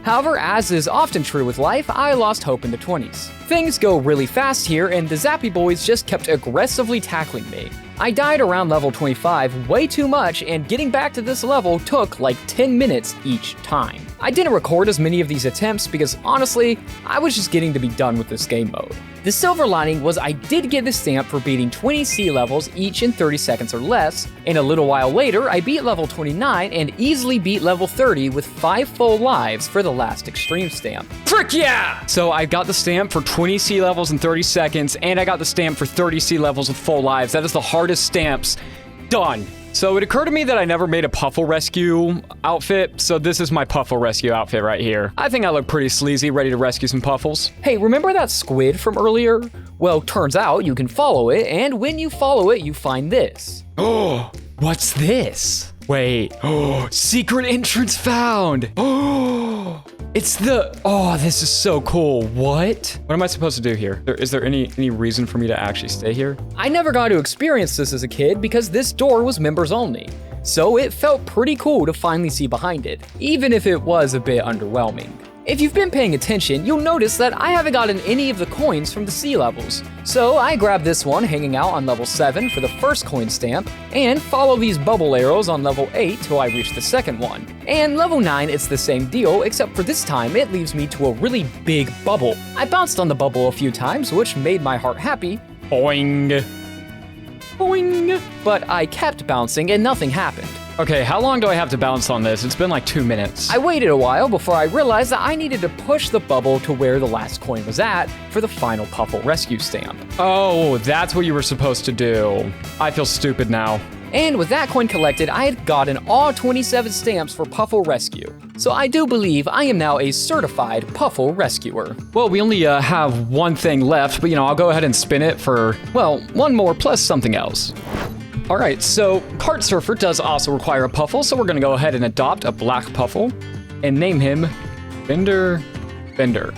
However, as is often true with life, I lost hope in the 20s. Things go really fast here, and the Zappy Boys just kept aggressively tackling me. I died around level 25 way too much, and getting back to this level took like 10 minutes each time. I didn't record as many of these attempts because honestly, I was just getting to be done with this game mode. The silver lining was I did get the stamp for beating 20 sea levels each in 30 seconds or less, and a little while later I beat level 29 and easily beat level 30 with 5 full lives for the last extreme stamp. Frick yeah! So I got the stamp for 20 sea levels in 30 seconds, and I got the stamp for 30 sea levels with full lives. That is the hardest stamps done. So it occurred to me that I never made a Puffle Rescue outfit, so this is my Puffle Rescue outfit right here. I think I look pretty sleazy, ready to rescue some Puffles. Hey, remember that squid from earlier? Well, turns out you can follow it, and when you follow it, you find this. Oh, what's this? Wait, oh, secret entrance found. Oh, it's the, oh, this is so cool. What? What am I supposed to do here? Is there any reason for me to actually stay here? I never got to experience this as a kid because this door was members only. So it felt pretty cool to finally see behind it, even if it was a bit underwhelming. If you've been paying attention, you'll notice that I haven't gotten any of the coins from the sea levels. So I grabbed this one hanging out on level 7 for the first coin stamp, and follow these bubble arrows on level 8 till I reach the second one. And level 9, it's the same deal, except for this time it leads me to a really big bubble. I bounced on the bubble a few times, which made my heart happy. Boing. Boing. But I kept bouncing and nothing happened. Okay, how long do I have to bounce on this? It's been like 2 minutes. I waited a while before I realized that I needed to push the bubble to where the last coin was at for the final Puffle Rescue stamp. Oh, that's what you were supposed to do. I feel stupid now. And with that coin collected, I had gotten all 27 stamps for Puffle Rescue. So I do believe I am now a certified Puffle Rescuer. Well, we only have one thing left, but I'll go ahead and spin it for, well, one more plus something else. All right, so Kart Surfer does also require a Puffle, so we're gonna go ahead and adopt a black Puffle and name him Bender. Bender,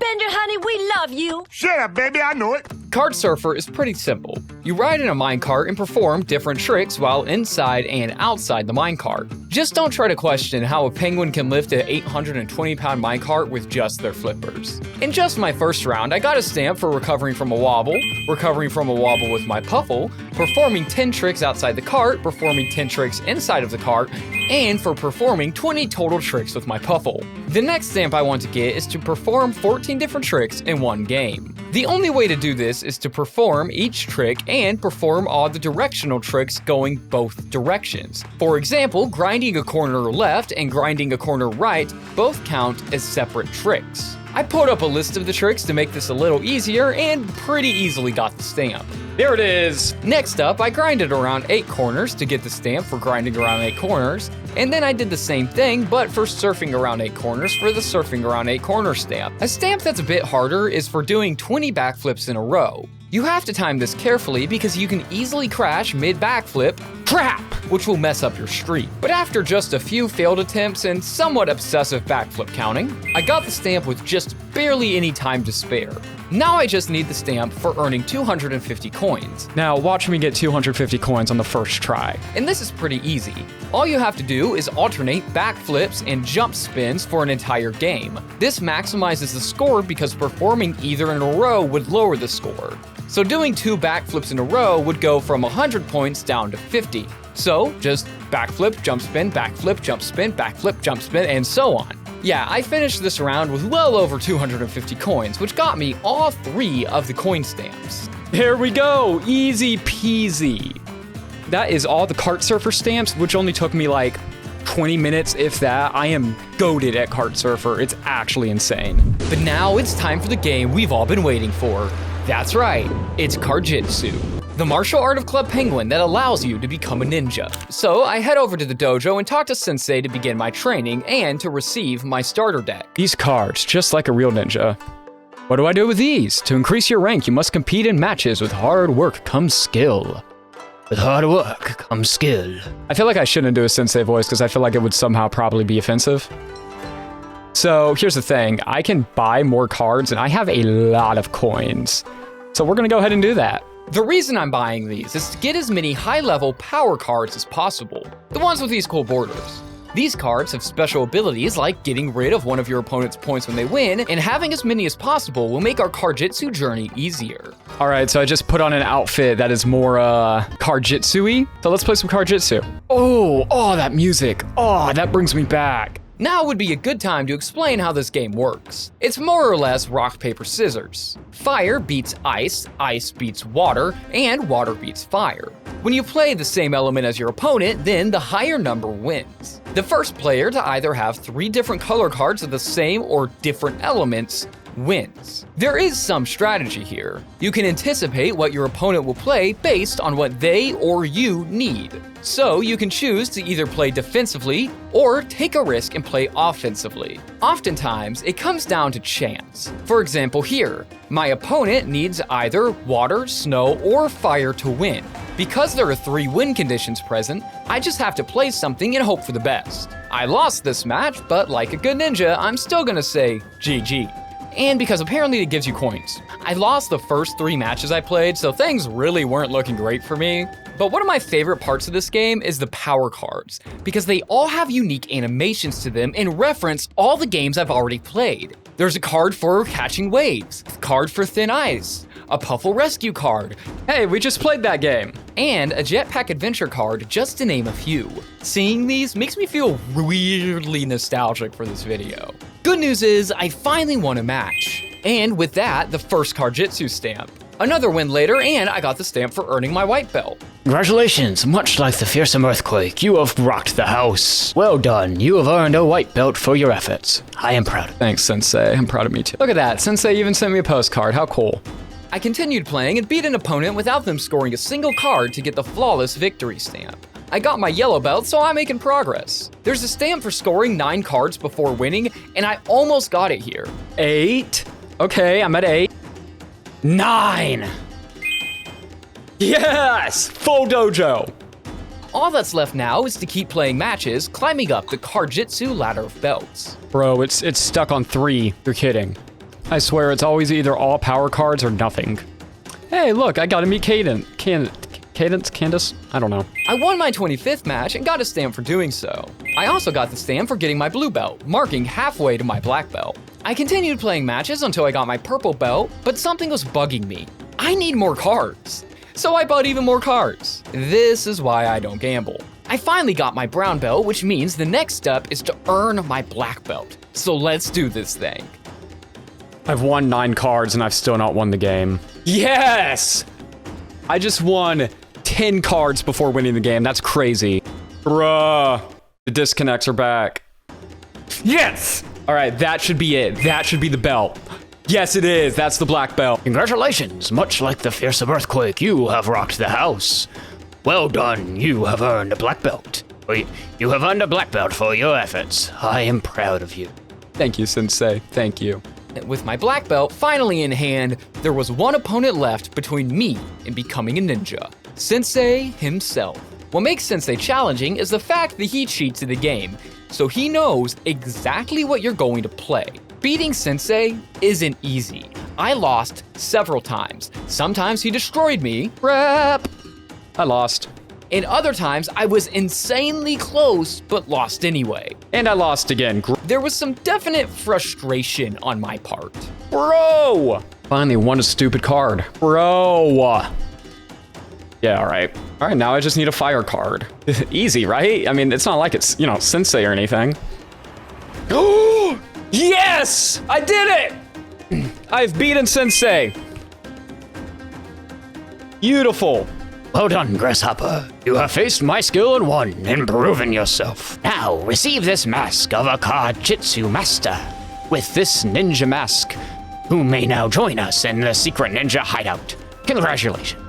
honey, we love you. Shut up, baby, I know it. Card Surfer is pretty simple. You ride in a minecart and perform different tricks while inside and outside the minecart. Just don't try to question how a penguin can lift an 820-pound minecart with just their flippers. In just my first round, I got a stamp for recovering from a wobble with my Puffle, performing 10 tricks outside the cart, performing 10 tricks inside of the cart, and for performing 20 total tricks with my Puffle. The next stamp I want to get is to perform 14 different tricks in one game. The only way to do this is to perform each trick and perform all the directional tricks going both directions. For example, grinding a corner left and grinding a corner right both count as separate tricks. I pulled up a list of the tricks to make this a little easier and pretty easily got the stamp. There it is. Next up, I grinded around 8 corners to get the stamp for grinding around 8 corners, and then I did the same thing but for surfing around 8 corners for the surfing around 8 corner stamp. A stamp that's a bit harder is for doing 20 backflips in a row. You have to time this carefully because you can easily crash mid-backflip, crap, which will mess up your streak. But after just a few failed attempts and somewhat obsessive backflip counting, I got the stamp with just barely any time to spare. Now I just need the stamp for earning 250 coins. Now watch me get 250 coins on the first try. And this is pretty easy. All you have to do is alternate backflips and jump spins for an entire game. This maximizes the score because performing either in a row would lower the score. So doing 2 backflips in a row would go from 100 points down to 50. So just backflip, jump spin, backflip, jump spin, backflip, jump spin, and so on. Yeah, I finished this round with well over 250 coins, which got me all 3 of the coin stamps. There we go, easy peasy. That is all the Cart Surfer stamps, which only took me like 20 minutes, if that. I am goated at Cart Surfer, it's actually insane. But now it's time for the game we've all been waiting for. That's right, it's Card-Jitsu, the martial art of Club Penguin that allows you to become a ninja. So I head over to the dojo and talk to Sensei to begin my training and to receive my starter deck. These cards, just like a real ninja. What do I do with these? To increase your rank, you must compete in matches. With hard work comes skill. With hard work comes skill. I feel like I shouldn't do a Sensei voice because I feel like it would somehow probably be offensive. So here's the thing, I can buy more cards and I have a lot of coins. So we're gonna go ahead and do that. The reason I'm buying these is to get as many high-level power cards as possible, the ones with these cool borders. These cards have special abilities like getting rid of one of your opponent's points when they win, and having as many as possible will make our Card-Jitsu journey easier. All right, so I just put on an outfit that is more Card-Jitsu-y. So let's play some Card-Jitsu. Oh, that music. Oh, that brings me back. Now would be a good time to explain how this game works. It's more or less rock, paper, scissors. Fire beats ice, ice beats water, and water beats fire. When you play the same element as your opponent, then the higher number wins. The first player to either have 3 different color cards of the same or different elements wins. There is some strategy here. You can anticipate what your opponent will play based on what they or you need. So you can choose to either play defensively or take a risk and play offensively. Oftentimes, it comes down to chance. For example here, my opponent needs either water, snow, or fire to win. Because there are 3 win conditions present, I just have to play something and hope for the best. I lost this match, but like a good ninja, I'm still gonna say GG. And because apparently it gives you coins. I lost the first 3 matches I played, so things really weren't looking great for me. But one of my favorite parts of this game is the power cards, because they all have unique animations to them and reference all the games I've already played. There's a card for Catching Waves, a card for Thin Ice, a Puffle Rescue card. Hey, we just played that game. And a Jetpack Adventure card, just to name a few. Seeing these makes me feel weirdly nostalgic for this video. Good news is, I finally won a match. And with that, the first Card-Jitsu stamp. Another win later, and I got the stamp for earning my white belt. Congratulations, much like the fearsome earthquake, you have rocked the house. Well done, you have earned a white belt for your efforts. I am proud of you. Thanks, Sensei, I'm proud of me too. Look at that, Sensei even sent me a postcard, how cool. I continued playing and beat an opponent without them scoring a single card to get the flawless victory stamp. I got my yellow belt, so I'm making progress. There's a stamp for scoring 9 cards before winning, and I almost got it here. 8. Okay, I'm at 8. 9. Yes! Full dojo. All that's left now is to keep playing matches, climbing up the Card-Jitsu ladder of belts. Bro, it's stuck on 3. You're kidding. I swear it's always either all power cards or nothing. Hey, look, I got to meet Candace? I don't know. I won my 25th match and got a stamp for doing so. I also got the stamp for getting my blue belt, marking halfway to my black belt. I continued playing matches until I got my purple belt, but something was bugging me. I need more cards. So I bought even more cards. This is why I don't gamble. I finally got my brown belt, which means the next step is to earn my black belt. So let's do this thing. I've won 9 cards and I've still not won the game. Yes! I just won 10 cards before winning the game. That's crazy. Bruh. The disconnects are back. Yes! All right, that should be it. That should be the belt. Yes, it is. That's the black belt. Congratulations. Much like the fearsome earthquake, you have rocked the house. Well done. You have earned a black belt. You have earned a black belt for your efforts. I am proud of you. Thank you, Sensei. Thank you. With my black belt finally in hand, there was one opponent left between me and becoming a ninja. Sensei himself. What makes Sensei challenging is the fact that he cheats in the game, so he knows exactly what you're going to play. Beating Sensei isn't easy. I lost several times. Sometimes he destroyed me. Rap! I lost. And other times I was insanely close, but lost anyway. And I lost again. There was some definite frustration on my part. Bro! Finally won a stupid card. Bro! Yeah, all right. All right, now I just need a fire card. Easy, right? I mean, it's not like it's, Sensei or anything. Oh! Yes! I did it! I've beaten Sensei. Beautiful. Well done, Grasshopper. You have faced my skill and won, and proven yourself. Now, receive this mask of a Card-Jitsu master. With this ninja mask, who may now join us in the secret ninja hideout. Congratulations.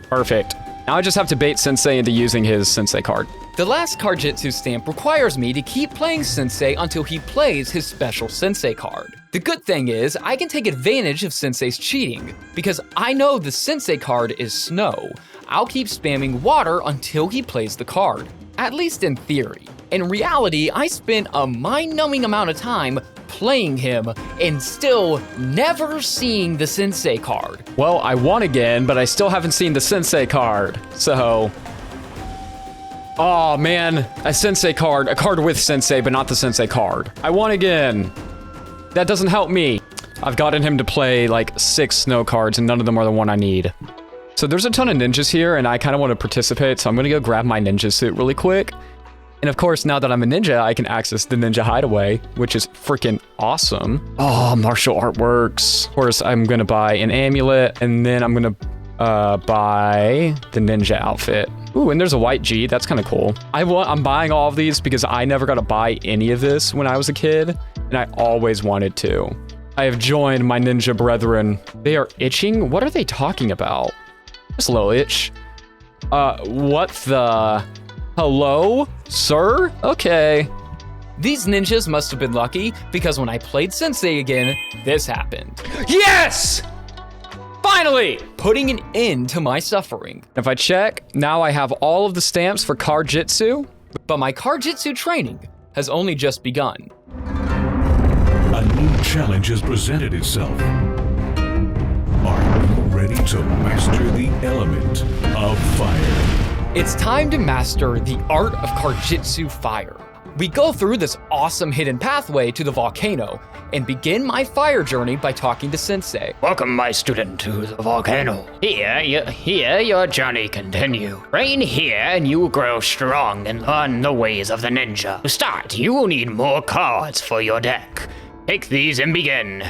Perfect. Now I just have to bait Sensei into using his Sensei card. The last Card-Jitsu stamp requires me to keep playing Sensei until he plays his special Sensei card. The good thing is, I can take advantage of Sensei's cheating. Because I know the Sensei card is snow, I'll keep spamming water until he plays the card. At least in theory. In reality, I spent a mind-numbing amount of time playing him and still never seeing the Sensei card. Well, I won again, but I still haven't seen the Sensei card, so... Oh man, a Sensei card, a card with Sensei, but not the Sensei card. I won again. That doesn't help me. I've gotten him to play like 6 snow cards and none of them are the one I need. So there's a ton of ninjas here and I kind of want to participate, so I'm gonna go grab my ninja suit really quick. And of course, now that I'm a ninja, I can access the ninja hideaway, which is freaking awesome. Oh, martial artworks. Of course, I'm gonna buy an amulet and then I'm gonna buy the ninja outfit. Ooh, and there's a white G. That's kind of cool. I'm buying all of these because I never got to buy any of this when I was a kid, and I always wanted to. I have joined my ninja brethren. They are itching? What are they talking about? Just a little itch. What the? Hello, sir? Okay. These ninjas must have been lucky because when I played Sensei again, this happened. Yes! Finally! Putting an end to my suffering. If I check, now I have all of the stamps for Card-Jitsu. But my Card-Jitsu training has only just begun. A new challenge has presented itself. Are you ready to master the element of fire? It's time to master the art of Card-Jitsu Fire. We go through this awesome hidden pathway to the volcano and begin my fire journey by talking to Sensei. Welcome, my student, to the volcano. Here your journey continue. Train here and you will grow strong and learn the ways of the ninja. To start, you will need more cards for your deck. Take these and begin.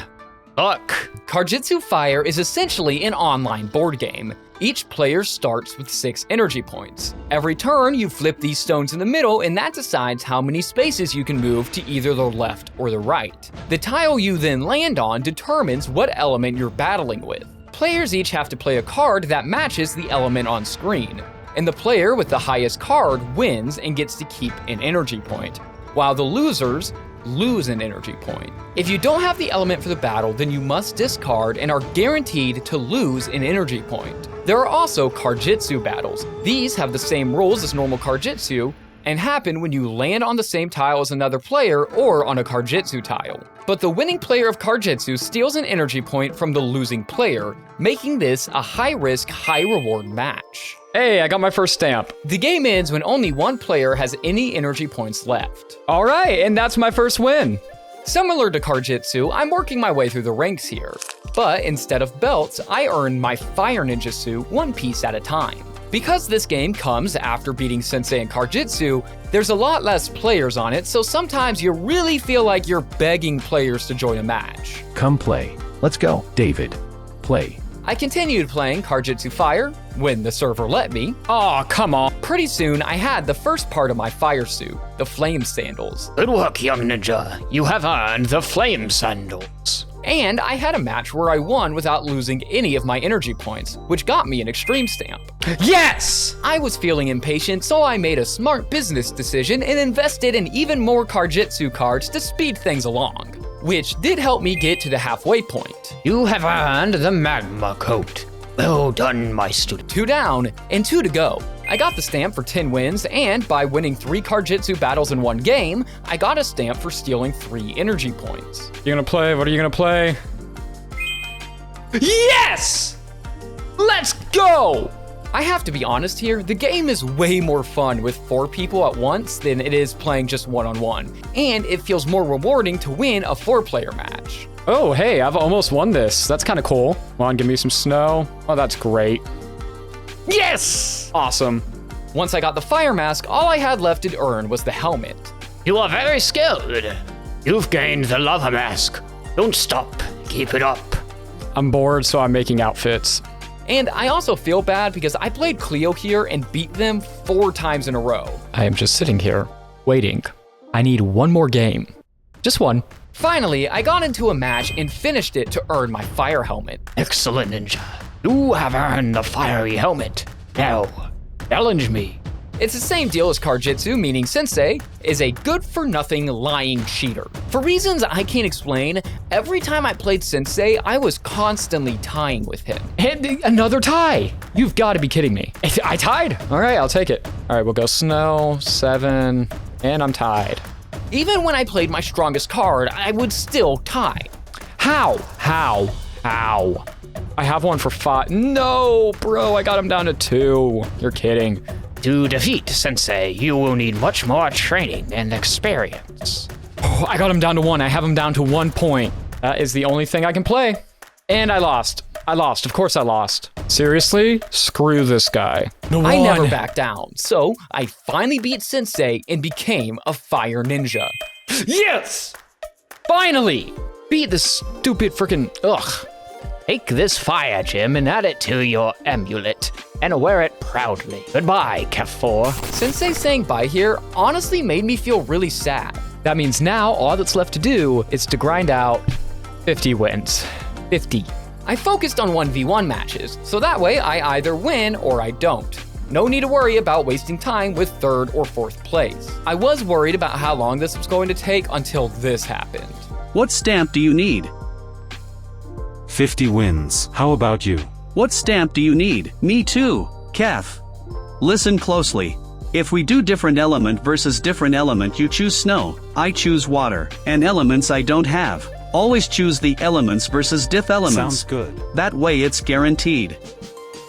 Look. Card-Jitsu Fire is essentially an online board game. Each player starts with 6 energy points. Every turn, you flip these stones in the middle, and that decides how many spaces you can move to either the left or the right. The tile you then land on determines what element you're battling with. Players each have to play a card that matches the element on screen, and the player with the highest card wins and gets to keep an energy point, while the losers lose an energy point. If you don't have the element for the battle, then you must discard and are guaranteed to lose an energy point. There are also Card-Jitsu battles. These have the same rules as normal Card-Jitsu and happen when you land on the same tile as another player or on a Card-Jitsu tile. but the winning player of Card-Jitsu steals an energy point from the losing player, making this a high-risk, high-reward match. Hey, I got my first stamp. The game ends when only one player has any energy points left. All right, and that's my first win. Similar to Card-Jitsu, I'm working my way through the ranks here. But instead of belts, I earn my Fire Ninja suit one piece at a time. Because this game comes after beating Sensei and Card-Jitsu, there's a lot less players on it, so sometimes you really feel like you're begging players to join a match. Come play. Let's go. David, play. I continued playing Card-Jitsu Fire, when the server let me. Aw, come on. Pretty soon, I had the first part of my fire suit, the flame sandals. Good work, young ninja. You have earned the flame sandals. And I had a match where I won without losing any of my energy points, which got me an extreme stamp. Yes! I was feeling impatient, so I made a smart business decision and invested in even more Card-Jitsu cards to speed things along, which did help me get to the halfway point. You have earned the magma coat. Well done, my student. 2 down and 2 to go. I got the stamp for 10 wins, and by winning 3 Card-Jitsu battles in one game, I got a stamp for stealing 3 energy points. You gonna play? What are you gonna play? Yes! Let's go! I have to be honest here, the game is way more fun with 4 people at once than it is playing just one-on-one, and it feels more rewarding to win a 4-player match. Oh, hey, I've almost won this. That's kind of cool. Come on, give me some snow. Oh, that's great. Yes! Awesome. Once I got the fire mask, all I had left to earn was the helmet. You are very skilled. You've gained the lava mask. Don't stop. Keep it up. I'm bored, so I'm making outfits. And I also feel bad because I played Cleo here and beat them 4 times in a row. I am just sitting here, waiting. I need one more game. Just one. Finally, I got into a match and finished it to earn my fire helmet. Excellent, ninja. You have earned the fiery helmet. Now, challenge me. It's the same deal as Card-Jitsu, meaning Sensei is a good-for-nothing lying cheater. For reasons I can't explain, every time I played Sensei, I was constantly tying with him. And another tie. You've got to be kidding me. I tied. All right, I'll take it. All right, we'll go snow, 7, and I'm tied. Even when I played my strongest card, I would still tie. How? I have one for 5. No, bro, I got him down to 2. You're kidding. To defeat Sensei, you will need much more training and experience. Oh, I got him down to 1. I have him down to 1 point. That is the only thing I can play. And I lost. Of course I lost. Seriously? Screw this guy. No I never backed down, so I finally beat Sensei and became a fire ninja. Yes! Finally! Beat this stupid freaking ugh. Take this fire gem and add it to your amulet, and wear it proudly. Goodbye, Kef4. Sensei saying bye here honestly made me feel really sad. That means now all that's left to do is to grind out 50 wins. 50. I focused on 1v1 matches, so that way I either win or I don't. No need to worry about wasting time with 3rd or 4th place. I was worried about how long this was going to take until this happened. What stamp do you need? 50 wins. How about you? What stamp do you need? Me too, Kef. Listen closely. If we do different element versus different element, you choose snow, I choose water, and elements I don't have. Always choose the elements versus diff elements. Sounds good. That way it's guaranteed.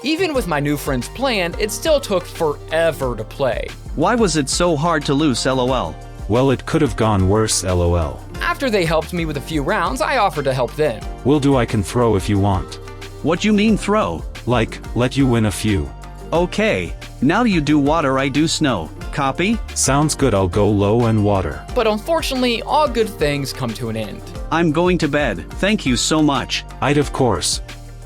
Even with my new friend's plan, it still took forever to play. Why was it so hard to lose, LOL? Well, it could have gone worse, LOL. After they helped me with a few rounds, I offered to help them. Will do. I can throw if you want. What you mean throw? Like, let you win a few. Okay. Now you do water, I do snow. Copy? Sounds good. I'll go low and water. But unfortunately, all good things come to an end. I'm going to bed. Thank you so much. I'd of course.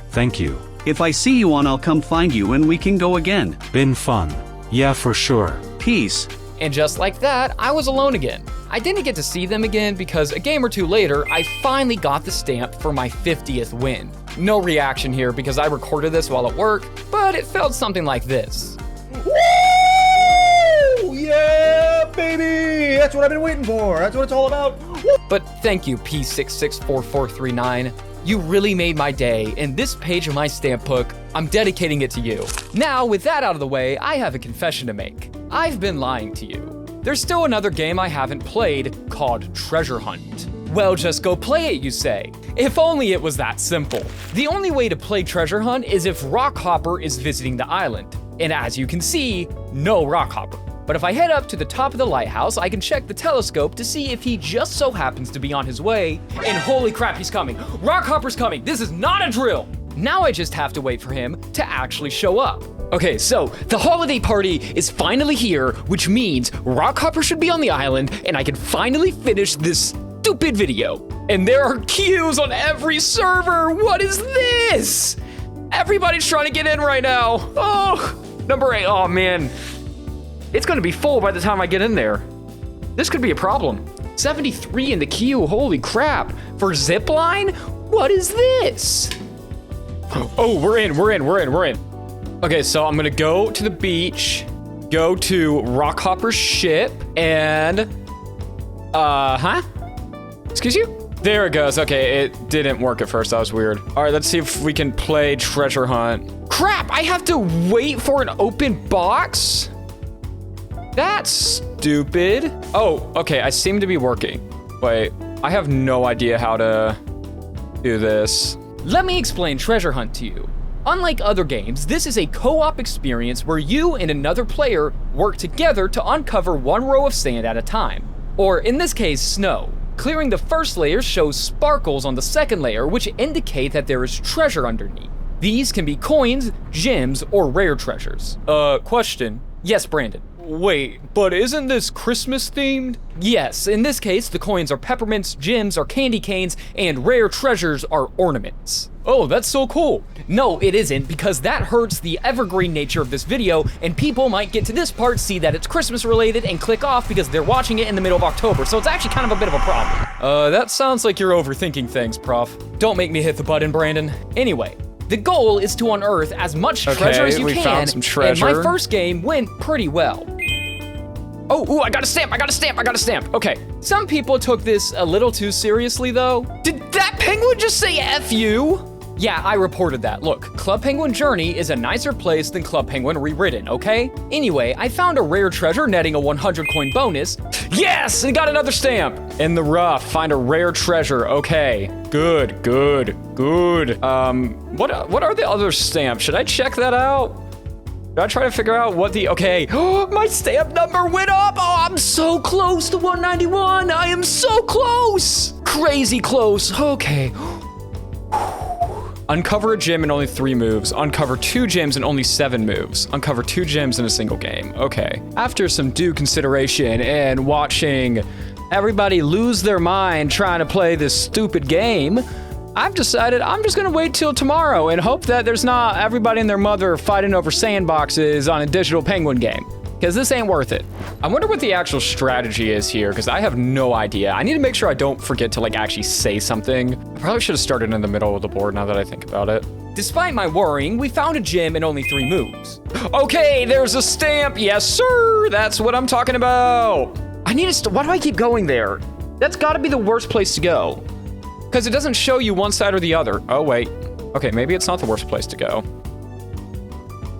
Thank you. If I see you on, I'll come find you and we can go again. Been fun. Yeah, for sure. Peace. And just like that, I was alone again. I didn't get to see them again because a game or 2 later, I finally got the stamp for my 50th win. No reaction here because I recorded this while at work, but it felt something like this. Woo! Yeah, baby! That's what I've been waiting for. That's what it's all about. Woo! But thank you, P664439. You really made my day, and this page of my stamp book, I'm dedicating it to you. Now, with that out of the way, I have a confession to make. I've been lying to you. There's still another game I haven't played called Treasure Hunt. Well, just go play it, you say. If only it was that simple. The only way to play Treasure Hunt is if Rockhopper is visiting the island. And as you can see, no Rockhopper. But if I head up to the top of the lighthouse, I can check the telescope to see if he just so happens to be on his way. And holy crap, he's coming. Rockhopper's coming. This is not a drill. Now I just have to wait for him to actually show up. Okay, so the holiday party is finally here, which means Rockhopper should be on the island and I can finally finish this stupid video. And there are queues on every server. What is this? Everybody's trying to get in right now. Oh, number 8. Oh man. It's gonna be full by the time I get in there. This could be a problem. 73 in the queue, holy crap. For zipline? What is this? Oh, we're in. Okay, so I'm gonna go to the beach, go to Rockhopper's ship, and, excuse you? There it goes. Okay, it didn't work at first, that was weird. All right, let's see if we can play Treasure Hunt. Crap, I have to wait for an open box? That's stupid. Oh, okay, I seem to be working. Wait, I have no idea how to do this. Let me explain Treasure Hunt to you. Unlike other games, this is a co-op experience where you and another player work together to uncover one row of sand at a time. Or in this case, snow. Clearing the first layer shows sparkles on the second layer, which indicate that there is treasure underneath. These can be coins, gems, or rare treasures. Question. Yes, Brandon. Wait, but isn't this Christmas themed? Yes, in this case, the coins are peppermints, gems are candy canes, and rare treasures are ornaments. Oh, that's so cool. No, it isn't, because that hurts the evergreen nature of this video, and people might get to this part, see that it's Christmas related, and click off because they're watching it in the middle of October, so it's actually kind of a bit of a problem. That sounds like you're overthinking things, Prof. Don't make me hit the button, Brandon. Anyway, the goal is to unearth as much treasure as you can, found some treasure. And my first game went pretty well. Oh, I got a stamp. Okay, some people took this a little too seriously though. Did that penguin just say F you? Yeah, I reported that. Look, Club Penguin Journey is a nicer place than Club Penguin Rewritten, okay? Anyway, I found a rare treasure netting a 100 coin bonus. Yes, and got another stamp. In the rough, find a rare treasure. Okay, good. What are the other stamps? Should I check that out? Should I try to figure out what the, okay. My stamp number went up. Oh, I'm so close to 191. I am so close. Crazy close, okay. Uncover a gem in only 3 moves. Uncover 2 gems in only 7 moves. Uncover 2 gems in a single game. Okay. After some due consideration and watching everybody lose their mind trying to play this stupid game, I've decided I'm just gonna wait till tomorrow and hope that there's not everybody and their mother fighting over sandboxes on a digital penguin game, because this ain't worth it. I wonder what the actual strategy is here, because I have no idea. I need to make sure I don't forget to actually say something. I probably should have started in the middle of the board now that I think about it. Despite my worrying, we found a gem in only 3 moves. Okay, there's a stamp. Yes, sir. That's what I'm talking about. I need to, why do I keep going there? That's gotta be the worst place to go, because it doesn't show you one side or the other. Oh, wait. Okay, maybe it's not the worst place to go.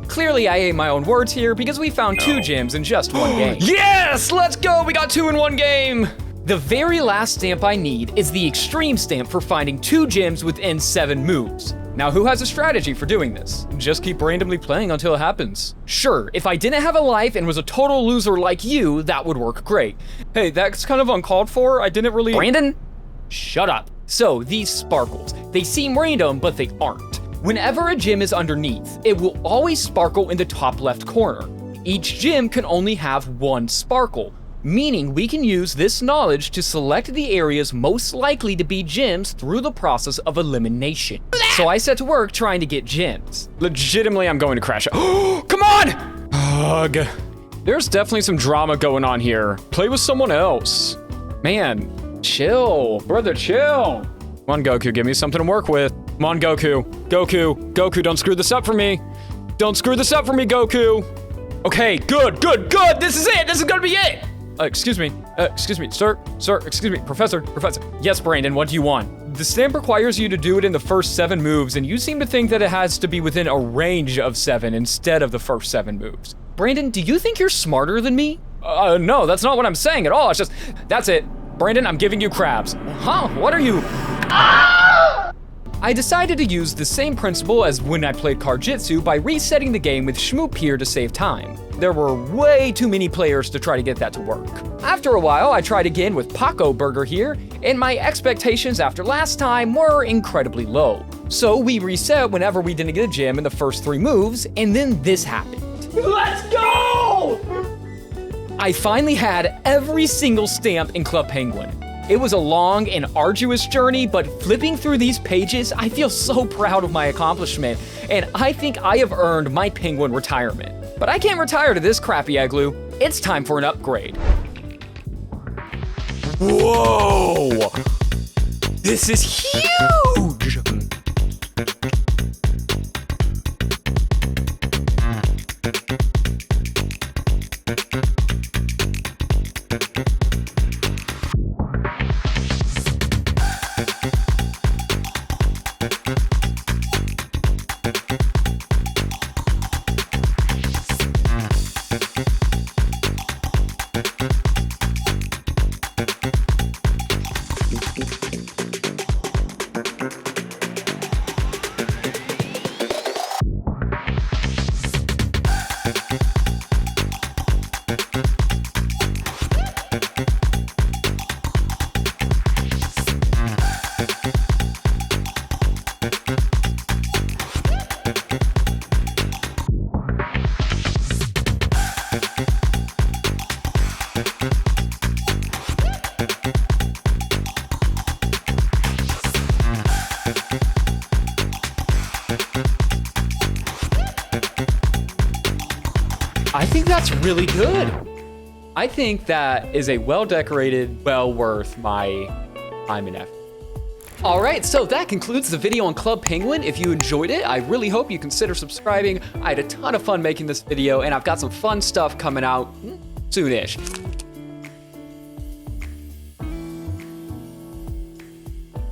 Clearly, I ate my own words here because we found 2 gems in just 1 game. Yes, let's go. We got 2 in 1 game. The very last stamp I need is the extreme stamp for finding 2 gems within 7 moves. Now, who has a strategy for doing this? Just keep randomly playing until it happens. Sure, if I didn't have a life and was a total loser like you, that would work great. Hey, that's kind of uncalled for. I didn't really— Brandon? Shut up. So, these sparkles, they seem random, but they aren't. Whenever a gem is underneath, it will always sparkle in the top left corner. Each gem can only have 1 sparkle, meaning we can use this knowledge to select the areas most likely to be gems through the process of elimination. So I set to work trying to get gems. Legitimately, I'm going to crash. Oh, come on! Ugh. There's definitely some drama going on here. Play with someone else. Man, chill, brother, chill. Come on, Goku, give me something to work with. Come on, Goku. Goku, don't screw this up for me. Don't screw this up for me, Goku. Okay, good. This is it. This is gonna be it. Excuse me, sir, excuse me, professor. Yes, Brandon, what do you want? The stamp requires you to do it in the first 7 moves, and you seem to think that it has to be within a range of 7 instead of the first 7 moves. Brandon, do you think you're smarter than me? No, that's not what I'm saying at all. It's just, that's it. Brandon, I'm giving you crabs. Huh? What are you? I decided to use the same principle as when I played Card-Jitsu by resetting the game with Shmoop here to save time. There were way too many players to try to get that to work. After a while, I tried again with Paco Burger here, and my expectations after last time were incredibly low. So we reset whenever we didn't get a gem in the first 3 moves, and then this happened. Let's go! I finally had every single stamp in Club Penguin. It was a long and arduous journey, but flipping through these pages, I feel so proud of my accomplishment, and I think I have earned my penguin retirement. But I can't retire to this crappy igloo. It's time for an upgrade. Whoa! This is huge! I think that's really good. I think that is a well-decorated, well worth my time and effort. All right, so that concludes the video on Club Penguin. If you enjoyed it, I really hope you consider subscribing. I had a ton of fun making this video, and I've got some fun stuff coming out soonish.